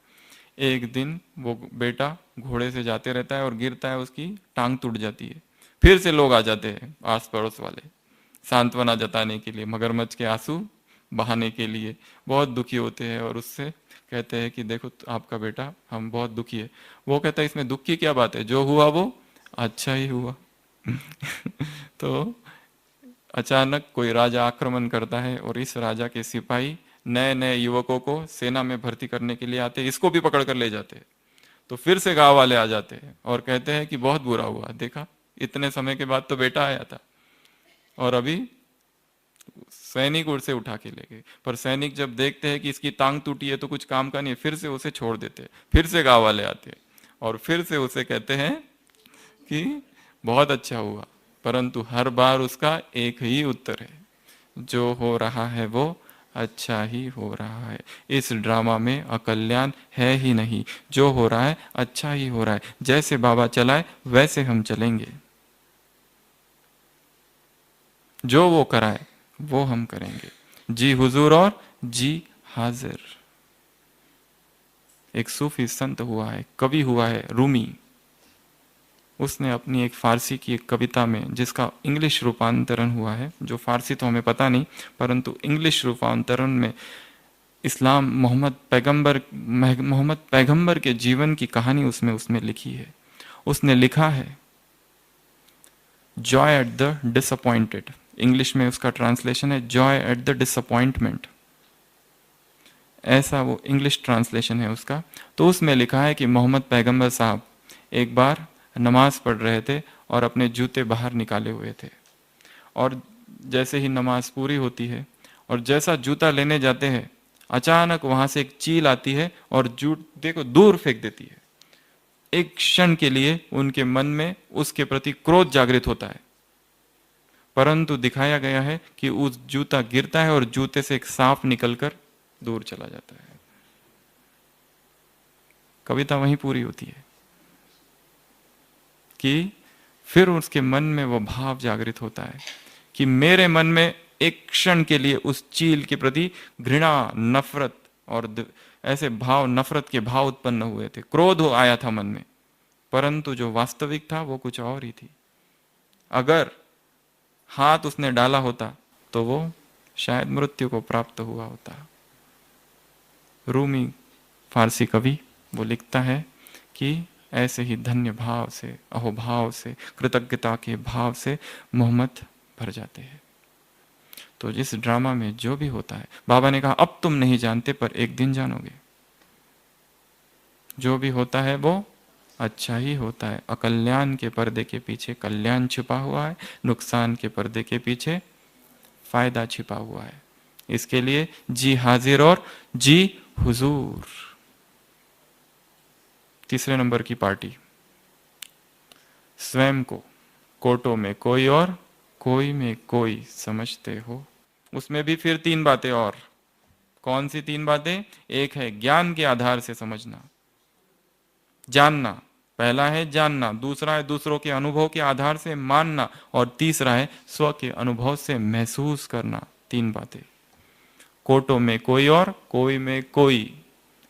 एक दिन वो बेटा घोड़े से जाते रहता है और गिरता है, उसकी टांग टूट जाती है। फिर से लोग आ जाते हैं आस पड़ोस वाले सांत्वना जताने के लिए। मगरमच्छ के आंसू बहाने के लिए बहुत दुखी होते हैं और उससे कहते हैं कि देखो आपका बेटा हम बहुत दुखी है। वो कहता है इसमें दुख की क्या बात है, जो हुआ वो अच्छा ही हुआ। तो अचानक कोई राजा आक्रमण करता है और इस राजा के सिपाही नए नए युवकों को सेना में भर्ती करने के लिए आते हैं, इसको भी पकड़ कर ले जाते हैं। तो फिर से गांव वाले आ जाते हैं और कहते हैं कि बहुत बुरा हुआ, देखा इतने समय के बाद तो बेटा आया था और अभी सैनिक उसे उठा के ले गए। पर सैनिक जब देखते हैं कि इसकी टांग टूटी है तो कुछ काम का नहीं है, फिर से उसे छोड़ देते हैं। फिर से गांव वाले आते हैं और फिर से उसे कहते हैं कि बहुत अच्छा हुआ, परंतु हर बार उसका एक ही उत्तर है, जो हो रहा है वो अच्छा ही हो रहा है। इस ड्रामा में अकल्याण है ही नहीं, जो हो रहा है अच्छा ही हो रहा है। जैसे बाबा चलाए वैसे हम चलेंगे, जो वो कराए वो हम करेंगे। जी हुजूर और जी हाजिर। एक सूफी संत हुआ है, कवि हुआ है रूमी। उसने अपनी एक फारसी की एक कविता में, जिसका इंग्लिश रूपांतरण हुआ है, जो फारसी तो हमें पता नहीं, परंतु इंग्लिश रूपांतरण में इस्लाम मोहम्मद पैगंबर के जीवन की कहानी उसमें लिखी है। उसने लिखा है Joy at the disappointed, English में उसका ट्रांसलेशन है जॉय एट द डिसअपॉइंटमेंट, ऐसा वो इंग्लिश ट्रांसलेशन है उसका। तो उसमें लिखा है कि मोहम्मद पैगंबर साहब एक बार नमाज पढ़ रहे थे और अपने जूते बाहर निकाले हुए थे, और जैसे ही नमाज पूरी होती है और जैसा जूता लेने जाते हैं, अचानक वहां से एक चील आती है और जूते को दूर फेंक देती है। एक क्षण के लिए उनके मन में उसके प्रति क्रोध जागृत होता है, परंतु दिखाया गया है कि उस जूता गिरता है और जूते से एक सांप निकलकर दूर चला जाता है। कविता वहीं पूरी होती है कि फिर उसके मन में वो भाव जागृत होता है कि मेरे मन में एक क्षण के लिए उस चील के प्रति घृणा, नफरत और ऐसे भाव, नफरत के भाव उत्पन्न हुए थे, क्रोध आया था मन में, परंतु जो वास्तविक था वो कुछ और ही थी। अगर हाथ उसने डाला होता तो वो शायद मृत्यु को प्राप्त हुआ होता। रूमी फारसी कवि वो लिखता है कि ऐसे ही धन्य भाव से, अहोभाव से, कृतज्ञता के भाव से मोहम्मद भर जाते हैं। तो इस ड्रामा में जो भी होता है, बाबा ने कहा अब तुम नहीं जानते पर एक दिन जानोगे। जो भी होता है वो अच्छा ही होता है। अकल्याण के पर्दे के पीछे कल्याण छिपा हुआ है, नुकसान के पर्दे के पीछे फायदा छिपा हुआ है। इसके लिए जी हाजिर और जी हुजूर। तीसरे नंबर की पार्टी, स्वयं को कोटों में कोई और कोई में कोई समझते हो। उसमें भी फिर तीन बातें और। कौन सी तीन बातें? एक है ज्ञान के आधार से समझना, जानना। पहला है जानना, दूसरा है दूसरों के अनुभव के आधार से मानना, और तीसरा है स्व के अनुभव से महसूस करना। तीन बातें। कोटों में कोई और कोई में कोई,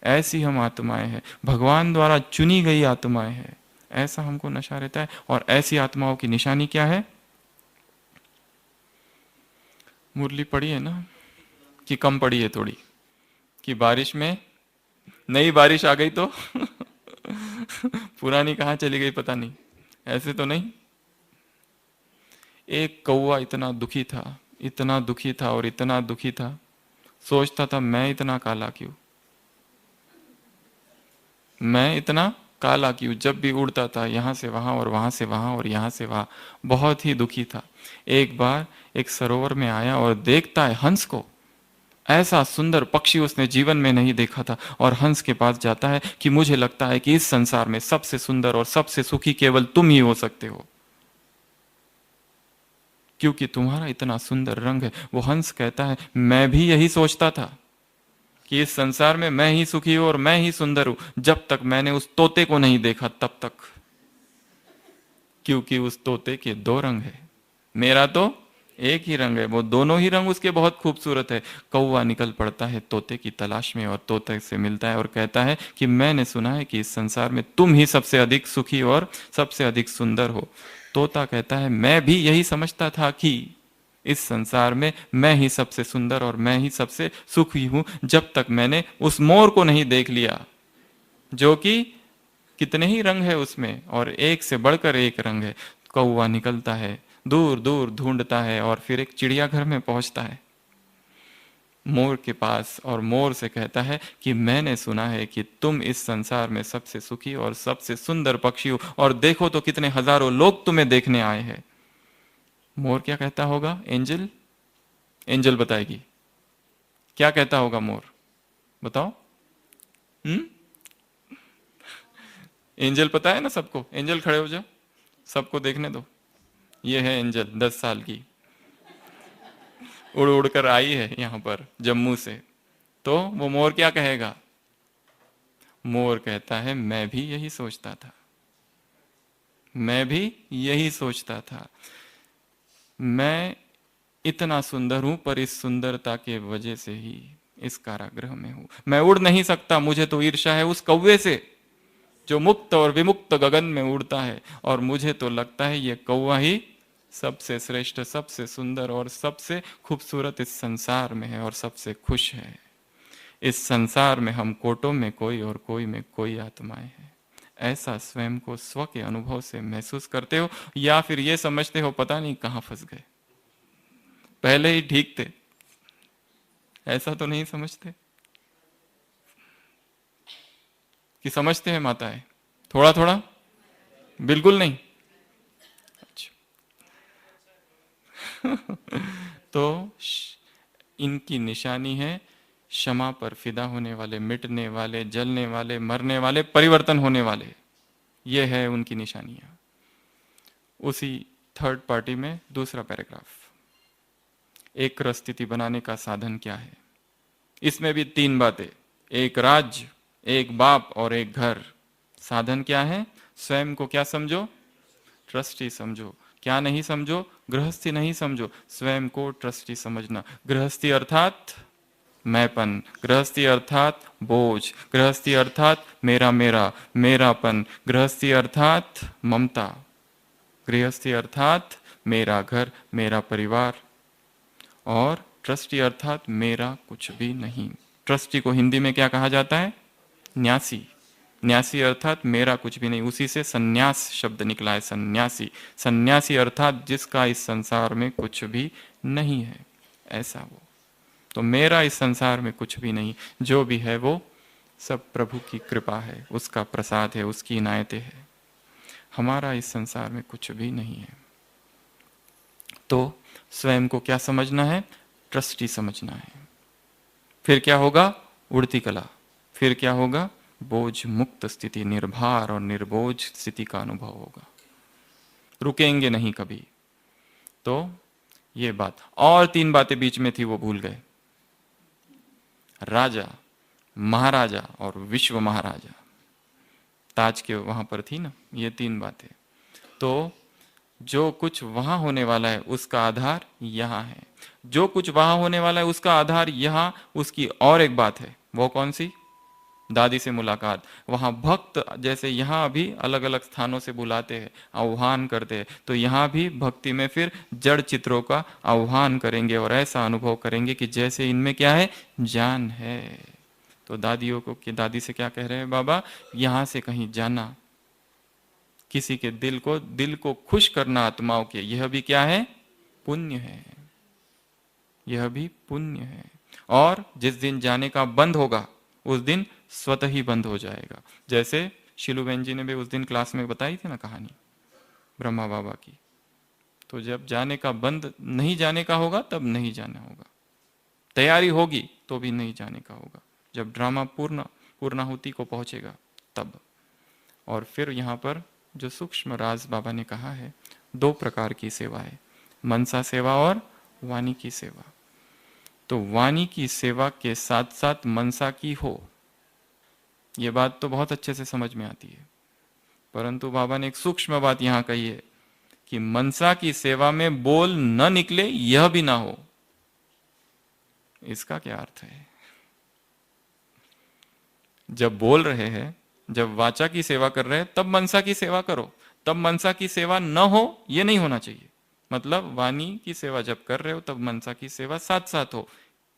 ऐसी हम आत्माएं हैं, भगवान द्वारा चुनी गई आत्माएं हैं, ऐसा हमको नशा रहता है। और ऐसी आत्माओं की निशानी क्या है? मुरली पड़ी है ना कि कम पड़ी है थोड़ी, कि बारिश में नई बारिश आ गई तो पुरानी कहाँ चली गई पता नहीं, ऐसे तो नहीं। एक कौवा इतना दुखी था, इतना दुखी था और इतना दुखी था, सोचता था मैं इतना काला क्यों, मैं इतना काला क्यों। जब भी उड़ता था यहां से वहां और वहां से वहां और यहां से वहां, बहुत ही दुखी था। एक बार एक सरोवर में आया और देखता है हंस को, ऐसा सुंदर पक्षी उसने जीवन में नहीं देखा था, और हंस के पास जाता है कि मुझे लगता है कि इस संसार में सबसे सुंदर और सबसे सुखी केवल तुम ही हो सकते हो, क्योंकि तुम्हारा इतना सुंदर रंग है। वो हंस कहता है मैं भी यही सोचता था कि इस संसार में मैं ही सुखी हूं और मैं ही सुंदर हूं, जब तक मैंने उस तोते को नहीं देखा तब तक, क्योंकि उस तोते के दो रंग है, मेरा तो एक ही रंग है, वो दोनों ही रंग उसके बहुत खूबसूरत है। कौवा निकल पड़ता है तोते की तलाश में और तोते से मिलता है और कहता है कि मैंने सुना है कि इस संसार में तुम ही सबसे अधिक सुखी और सबसे अधिक सुंदर हो। तोता कहता है मैं भी यही समझता था कि इस संसार में मैं ही सबसे सुंदर और मैं ही सबसे सुखी हूं, जब तक मैंने उस मोर को नहीं देख लिया, जो कि कितने ही रंग है उसमें और एक से बढ़कर एक रंग है। कौवा निकलता है, दूर दूर ढूंढता है और फिर एक चिड़ियाघर में पहुंचता है मोर के पास, और मोर से कहता है कि मैंने सुना है कि तुम इस संसार में सबसे सुखी और सबसे सुंदर पक्षी हो, और देखो तो कितने हजारों लोग तुम्हें देखने आए हैं। मोर क्या कहता होगा? एंजल, एंजल बताएगी क्या कहता होगा मोर, बताओ। एंजल पता है ना सबको? एंजल खड़े हो जाओ, सबको देखने दो। ये है एंजल, 10 साल की, उड़ उड़ कर आई है यहां पर जम्मू से। तो वो मोर क्या कहेगा? मोर कहता है मैं भी यही सोचता था, मैं भी यही सोचता था। मैं इतना सुंदर हूं, पर इस सुंदरता के वजह से ही इस कारागृह में हूं। मैं उड़ नहीं सकता, मुझे तो ईर्ष्या है उस कौवे से जो मुक्त और विमुक्त गगन में उड़ता है, और मुझे तो लगता है ये कौवा ही सबसे श्रेष्ठ, सबसे सुंदर और सबसे खूबसूरत इस संसार में है और सबसे खुश है। इस संसार में हम कोटों में कोई और कोई में कोई आत्माएं हैं। ऐसा स्वयं को स्व के अनुभव से महसूस करते हो, या फिर ये समझते हो पता नहीं कहां फंस गए, पहले ही ठीक थे? ऐसा तो नहीं समझते कि समझते हैं माताएं? थोड़ा थोड़ा, बिल्कुल नहीं। अच्छा। तो इनकी निशानी है क्षमा पर फिदा होने वाले, मिटने वाले, जलने वाले, मरने वाले, परिवर्तन होने वाले। ये है उनकी निशानियां। उसी थर्ड पार्टी में दूसरा पैराग्राफ, एक रस स्थिति बनाने का साधन क्या है। इसमें भी 3 बातें, एक राज्य, एक बाप और एक घर। साधन क्या है? स्वयं को क्या समझो? ट्रस्टी समझो। क्या नहीं समझो? गृहस्थी नहीं समझो, स्वयं को ट्रस्टी समझना। गृहस्थी अर्थात मैंपन, गृहस्थी अर्थात बोझ, गृहस्थी अर्थात मेरा मेरा, मेरापन, गृहस्थी अर्थात ममता, गृहस्थी अर्थात मेरा घर, मेरा परिवार, और ट्रस्टी अर्थात मेरा कुछ भी नहीं। ट्रस्टी को हिंदी में क्या कहा जाता है? न्यासी। न्यासी अर्थात मेरा कुछ भी नहीं, उसी से सन्यास शब्द निकला है, सन्यासी। सन्यासी अर्थात जिसका इस संसार में कुछ भी नहीं है, ऐसा वो। तो मेरा इस संसार में कुछ भी नहीं, जो भी है वो सब प्रभु की कृपा है, उसका प्रसाद है, उसकी इनायतें है। हमारा इस संसार में कुछ भी नहीं है। तो स्वयं को क्या समझना है? ट्रस्टी समझना है। फिर क्या होगा? उड़ती कला। फिर क्या होगा? बोझ मुक्त स्थिति, निर्भर और निर्बोझ स्थिति का अनुभव होगा। रुकेंगे नहीं कभी। तो ये बात, और 3 बातें बीच में थी वो भूल गए। राजा, महाराजा और विश्व महाराजा, ताज के वहां पर थी ना ये 3 बातें। तो जो कुछ वहां होने वाला है उसका आधार यहां है, जो कुछ वहां होने वाला है उसका आधार यहां। उसकी और एक बात है, वो कौन सी? दादी से मुलाकात। वहां भक्त जैसे यहां अभी अलग अलग स्थानों से बुलाते हैं, आह्वान करते हैं, तो यहां भी भक्ति में फिर जड़ चित्रों का आह्वान करेंगे और ऐसा अनुभव करेंगे कि जैसे इनमें क्या है? जान है। तो दादियों को कि दादी से क्या कह रहे हैं बाबा? यहां से कहीं जाना, किसी के दिल को खुश करना आत्माओं के, यह भी क्या है? पुण्य है, यह भी पुण्य है। और जिस दिन जाने का बंद होगा उस दिन स्वतः ही बंद हो जाएगा। जैसे शिलुबेन जी ने भी उस दिन क्लास में बताई थी ना कहानी ब्रह्मा बाबा की। तो जब जाने का बंद, नहीं जाने का होगा तब नहीं जाना होगा, तैयारी होगी तो भी नहीं जाने का होगा, जब ड्रामा पूर्णाहुति को पहुंचेगा तब। और फिर यहाँ पर जो सूक्ष्म राज बाबा ने कहा है, 2 प्रकार की सेवा है, मनसा सेवा और वाणी की सेवा। तो वाणी की सेवा के साथ साथ मनसा की हो, ये बात तो बहुत अच्छे से समझ में आती है, परंतु बाबा ने एक सूक्ष्म बात यहां कही है कि मनसा की सेवा में बोल न निकले, यह भी ना हो। इसका क्या अर्थ है? जब बोल रहे हैं, जब वाचा की सेवा कर रहे हैं, तब मनसा की सेवा करो, तब मनसा की सेवा न हो, यह नहीं होना चाहिए। मतलब वाणी की सेवा जब कर रहे हो तब मनसा की सेवा साथ साथ हो,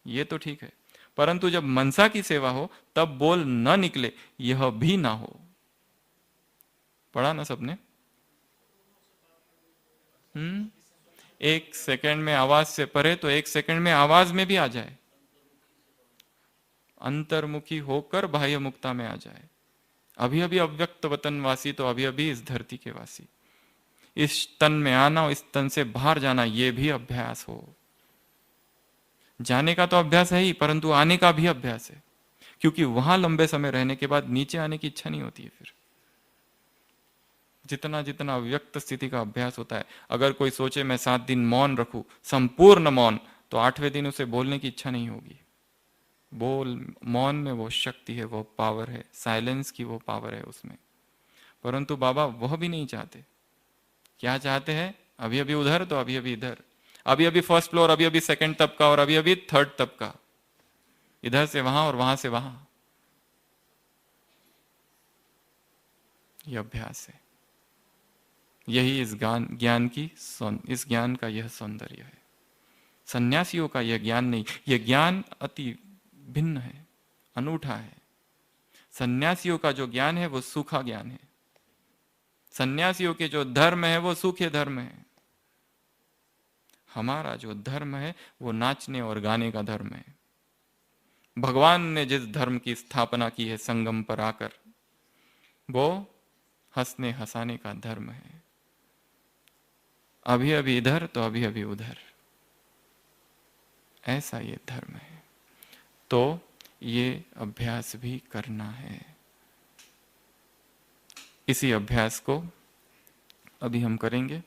ये तो ठीक है। परंतु जब मनसा की सेवा हो तब बोल न निकले, यह भी ना हो। पढ़ा ना सबने? हम्म। एक सेकंड में आवाज से परे तो एक सेकंड में आवाज में भी आ जाए, अंतर्मुखी होकर बाह्य मुक्ता में आ जाए। अभी अभी अव्यक्त वतन वासी तो अभी अभी इस धरती के वासी। इस तन में आना और इस तन से बाहर जाना, ये भी अभ्यास हो। जाने का तो अभ्यास है ही, परंतु आने का भी अभ्यास है, क्योंकि वहां लंबे समय रहने के बाद नीचे आने की इच्छा नहीं होती है फिर। जितना जितना अव्यक्त स्थिति का अभ्यास होता है, अगर कोई सोचे मैं 7 दिन मौन रखूं, संपूर्ण मौन, तो 8वें दिन उसे बोलने की इच्छा नहीं होगी। बोल, मौन में वो शक्ति है, वो पावर है, साइलेंस की वो पावर है उसमें। परंतु बाबा वह भी नहीं चाहते। क्या चाहते हैं? अभी अभी उधर तो अभी अभी इधर, अभी अभी फर्स्ट फ्लोर, अभी अभी सेकंड तबका और अभी अभी थर्ड तबका, इधर से वहां और वहां से वहां। यह अभ्यास है। यही इस ज्ञान की इस ज्ञान का यह सौंदर्य है। सन्यासियों का यह ज्ञान नहीं, यह ज्ञान अति भिन्न है, अनूठा है। सन्यासियों का जो ज्ञान है वो सूखा ज्ञान है। सन्यासियों के जो धर्म है वो सूखे धर्म है। हमारा जो धर्म है वो नाचने और गाने का धर्म है। भगवान ने जिस धर्म की स्थापना की है संगम पर आकर, वो हंसने हंसाने का धर्म है। अभी अभी इधर तो अभी अभी उधर, ऐसा ये धर्म है। तो ये अभ्यास भी करना है। इसी अभ्यास को अभी हम करेंगे।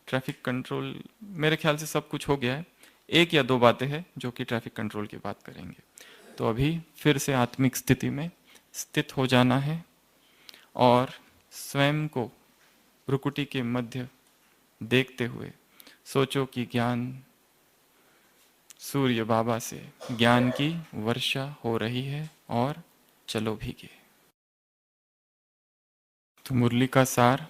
ट्रैफिक कंट्रोल मेरे ख्याल से सब कुछ हो गया है, 1 या 2 बातें हैं जो कि ट्रैफिक कंट्रोल की बात करेंगे। तो अभी फिर से आत्मिक स्थिति में स्थित हो जाना है और स्वयं को भ्रुकुटी के मध्य देखते हुए सोचो कि ज्ञान सूर्य बाबा से ज्ञान की वर्षा हो रही है और चलो भीगे। तो मुरली का सार,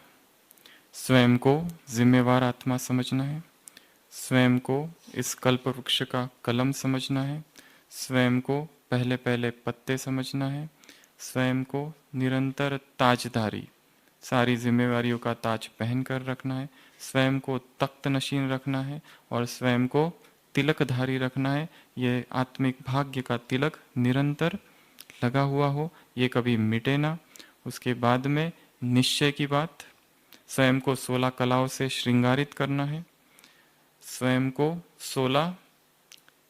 स्वयं को जिम्मेवार आत्मा समझना है, स्वयं को इस कल्प वृक्ष का कलम समझना है, स्वयं को पहले पहले पत्ते समझना है, स्वयं को निरंतर ताजधारी, सारी जिम्मेवारियों का ताज पहन कर रखना है, स्वयं को तख्त नशीन रखना है और स्वयं को तिलकधारी रखना है। ये आत्मिक भाग्य का तिलक निरंतर लगा हुआ हो, ये कभी मिटे ना। उसके बाद में निश्चय की बात, स्वयं को 16 कलाओं से श्रृंगारित करना है, स्वयं को 16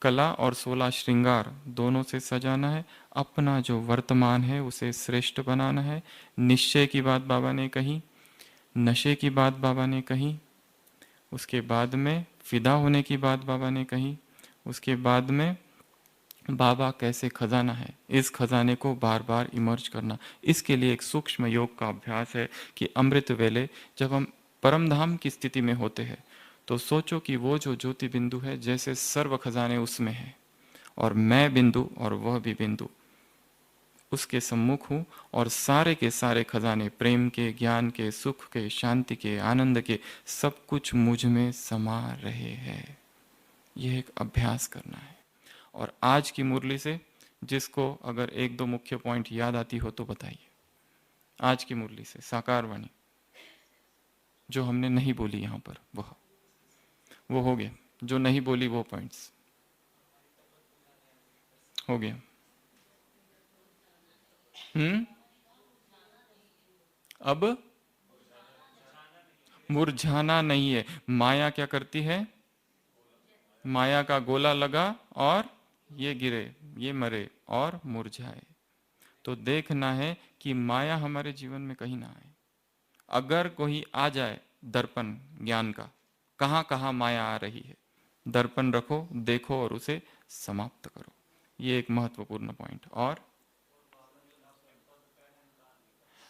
कला और 16 श्रृंगार दोनों से सजाना है। अपना जो वर्तमान है उसे श्रेष्ठ बनाना है। निश्चय की बात बाबा ने कही, नशे की बात बाबा ने कही, उसके बाद में फिदा होने की बात बाबा ने कही, उसके बाद में बाबा कैसे खजाना है, इस खजाने को बार बार इमर्ज करना। इसके लिए एक सूक्ष्म योग का अभ्यास है कि अमृत वेले जब हम परम धाम की स्थिति में होते हैं तो सोचो कि वो जो ज्योति बिंदु है जैसे सर्व खजाने उसमें है और मैं बिंदु और वह भी बिंदु उसके सम्मुख हूँ और सारे के सारे खजाने प्रेम के, ज्ञान के, सुख के, शांति के, आनंद के, सब कुछ मुझ में समा रहे हैं। यह एक अभ्यास करना है। और आज की मुरली से जिसको अगर 1-2 मुख्य पॉइंट याद आती हो तो बताइए। आज की मुरली से साकार वाणी जो हमने नहीं बोली यहाँ पर, वो हो गया। जो नहीं बोली वो पॉइंट्स हो गया। अब मुरझाना नहीं है। माया क्या करती है? माया का गोला लगा और ये गिरे, ये मरे और मुरझाए। तो देखना है कि माया हमारे जीवन में कहीं ना आए। अगर कोई आ जाए दर्पण ज्ञान का, कहाँ कहाँ माया आ रही है, दर्पण रखो, देखो और उसे समाप्त करो। ये एक महत्वपूर्ण पॉइंट। और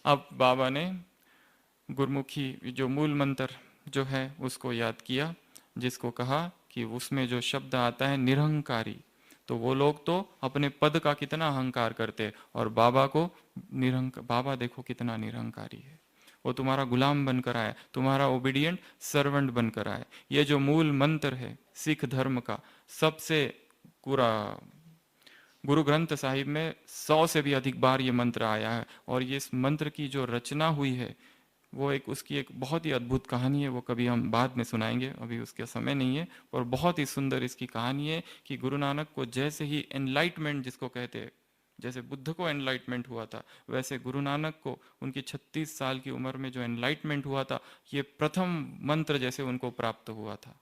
अब बाबा ने गुरमुखी जो मूल मंत्र जो है उसको याद किया, जिसको कहा कि उसमें जो शब्द आता है निरहंकारी, तो वो लोग तो अपने पद का कितना अहंकार करते और बाबा को बाबा देखो कितना निरहंकारी है। वो तुम्हारा गुलाम बनकर आया, तुम्हारा ओबीडियंट सर्वेंट बनकर आया। ये जो मूल मंत्र है सिख धर्म का, सबसे पूरा गुरु ग्रंथ साहिब में 100 से भी अधिक बार ये मंत्र आया है। और ये इस मंत्र की जो रचना हुई है वो एक उसकी एक बहुत ही अद्भुत कहानी है, वो कभी हम बाद में सुनाएंगे, अभी उसका समय नहीं है। और बहुत ही सुंदर इसकी कहानी है कि गुरु नानक को जैसे ही एनलाइटमेंट जिसको कहते हैं, जैसे बुद्ध को एनलाइटमेंट हुआ था, वैसे गुरु नानक को उनकी 36 साल की उम्र में जो एनलाइटमेंट हुआ था, ये प्रथम मंत्र जैसे उनको प्राप्त हुआ था।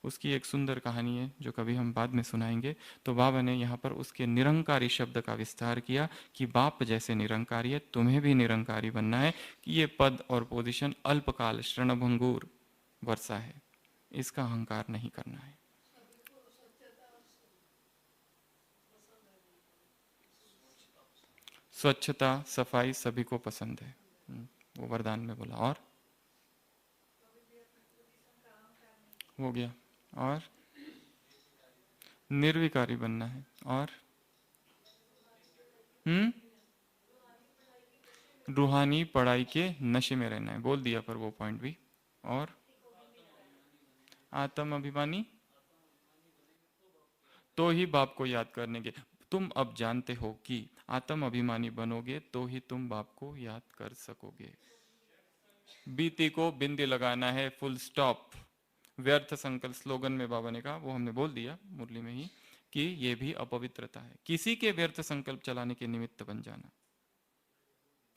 उसकी एक सुंदर कहानी है जो कभी हम बाद में सुनाएंगे। तो बाबा ने यहाँ पर उसके निरंकारी शब्द का विस्तार किया कि बाप जैसे निरंकारी है, तुम्हें भी निरंकारी बनना है। कि ये पद और पोजीशन अल्पकाल क्षणभंगुर वर्षा है, इसका अहंकार नहीं करना है। स्वच्छता सफाई सभी को पसंद है, वो वरदान में बोला। और हो गया। और निर्विकारी बनना है। और रूहानी पढ़ाई के नशे में रहना है, बोल दिया पर वो पॉइंट भी। और आत्म अभिमानी तो ही बाप को याद करने के। तुम अब जानते हो कि आत्म अभिमानी बनोगे तो ही तुम बाप को याद कर सकोगे। बीती को बिंदी लगाना है, फुल स्टॉप। व्यर्थ संकल्प स्लोगन में बाबा ने कहा, वो हमने बोल दिया मुरली में ही, कि ये भी अपवित्रता है, किसी के व्यर्थ संकल्प चलाने के निमित्त बन जाना।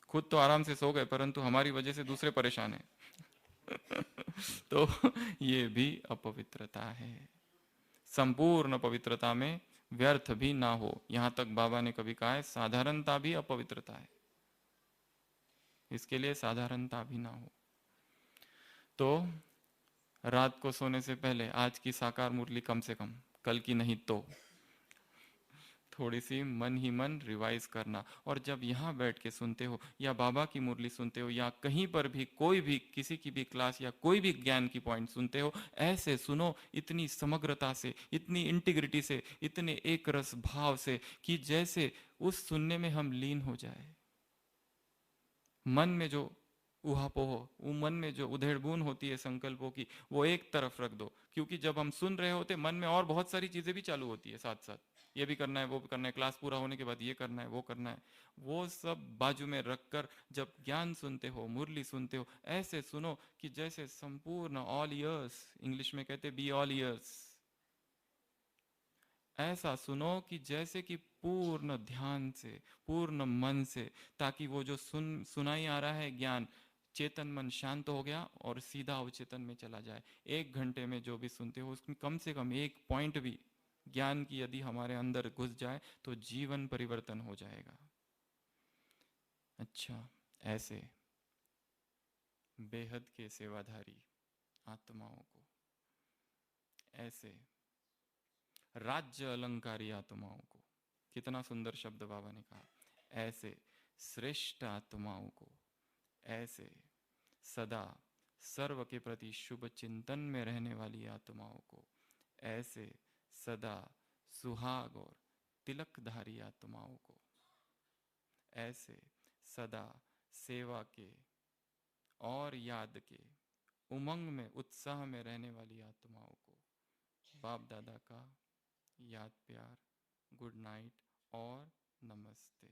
खुद तो आराम से सो गए परंतु हमारी वजह से दूसरे परेशान है तो ये भी अपवित्रता है। संपूर्ण पवित्रता में व्यर्थ भी ना हो, यहां तक बाबा ने कभी कहा है साधारणता भी अपवित्रता है, इसके लिए साधारणता भी ना हो। तो रात को सोने से पहले आज की साकार मुरली कम से कम, कल की नहीं तो थोड़ी सी मन ही मन रिवाइज करना। और जब यहाँ बैठ के सुनते हो या बाबा की मुरली सुनते हो या कहीं पर भी कोई भी किसी की भी क्लास या कोई भी ज्ञान की पॉइंट सुनते हो, ऐसे सुनो इतनी समग्रता से, इतनी इंटीग्रिटी से, इतने एक रस भाव से कि जैसे उस सुनने में हम लीन हो जाए। मन में जो उहापोह, वो मन में जो उधेड़बून होती है संकल्पों की, वो एक तरफ रख दो। क्योंकि जब हम सुन रहे होते मन में और बहुत सारी चीजें भी चालू होती है साथ साथ, ये भी करना है वो भी करना है, क्लास पूरा होने के बाद ये करना है वो करना है। वो सब बाजू में रखकर जब ज्ञान सुनते हो, मुरली सुनते हो, ऐसे सुनो कि जैसे संपूर्ण ऑल ईयर्स, इंग्लिश में कहते बी ऑल ईयर्स, ऐसा सुनो कि जैसे कि पूर्ण ध्यान से, पूर्ण मन से, ताकि वो जो सुनाई आ रहा है ज्ञान, चेतन मन शांत हो गया और सीधा अवचेतन में चला जाए। 1 घंटे में जो भी सुनते हो उसमें कम से कम एक पॉइंट भी ज्ञान की यदि हमारे अंदर घुस जाए तो जीवन परिवर्तन हो जाएगा। अच्छा, ऐसे बेहद के सेवाधारी आत्माओं को, ऐसे राज्य अलंकारी आत्माओं को, कितना सुंदर शब्द बाबा ने कहा, ऐसे श्रेष्ठ आत्माओं को, ऐसे सदा सर्व के प्रति शुभ चिंतन में रहने वाली आत्माओं को, ऐसे सदा सुहाग और तिलकधारी आत्माओं को, ऐसे सदा सेवा के और याद के उमंग में उत्साह में रहने वाली आत्माओं को बाप दादा का याद प्यार, गुड नाइट और नमस्ते।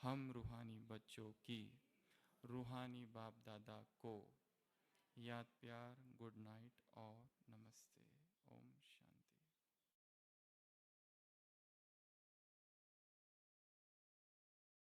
हम रूहानी बच्चों की रूहानी बाप दादा को याद प्यार, गुड नाइट और नमस्ते।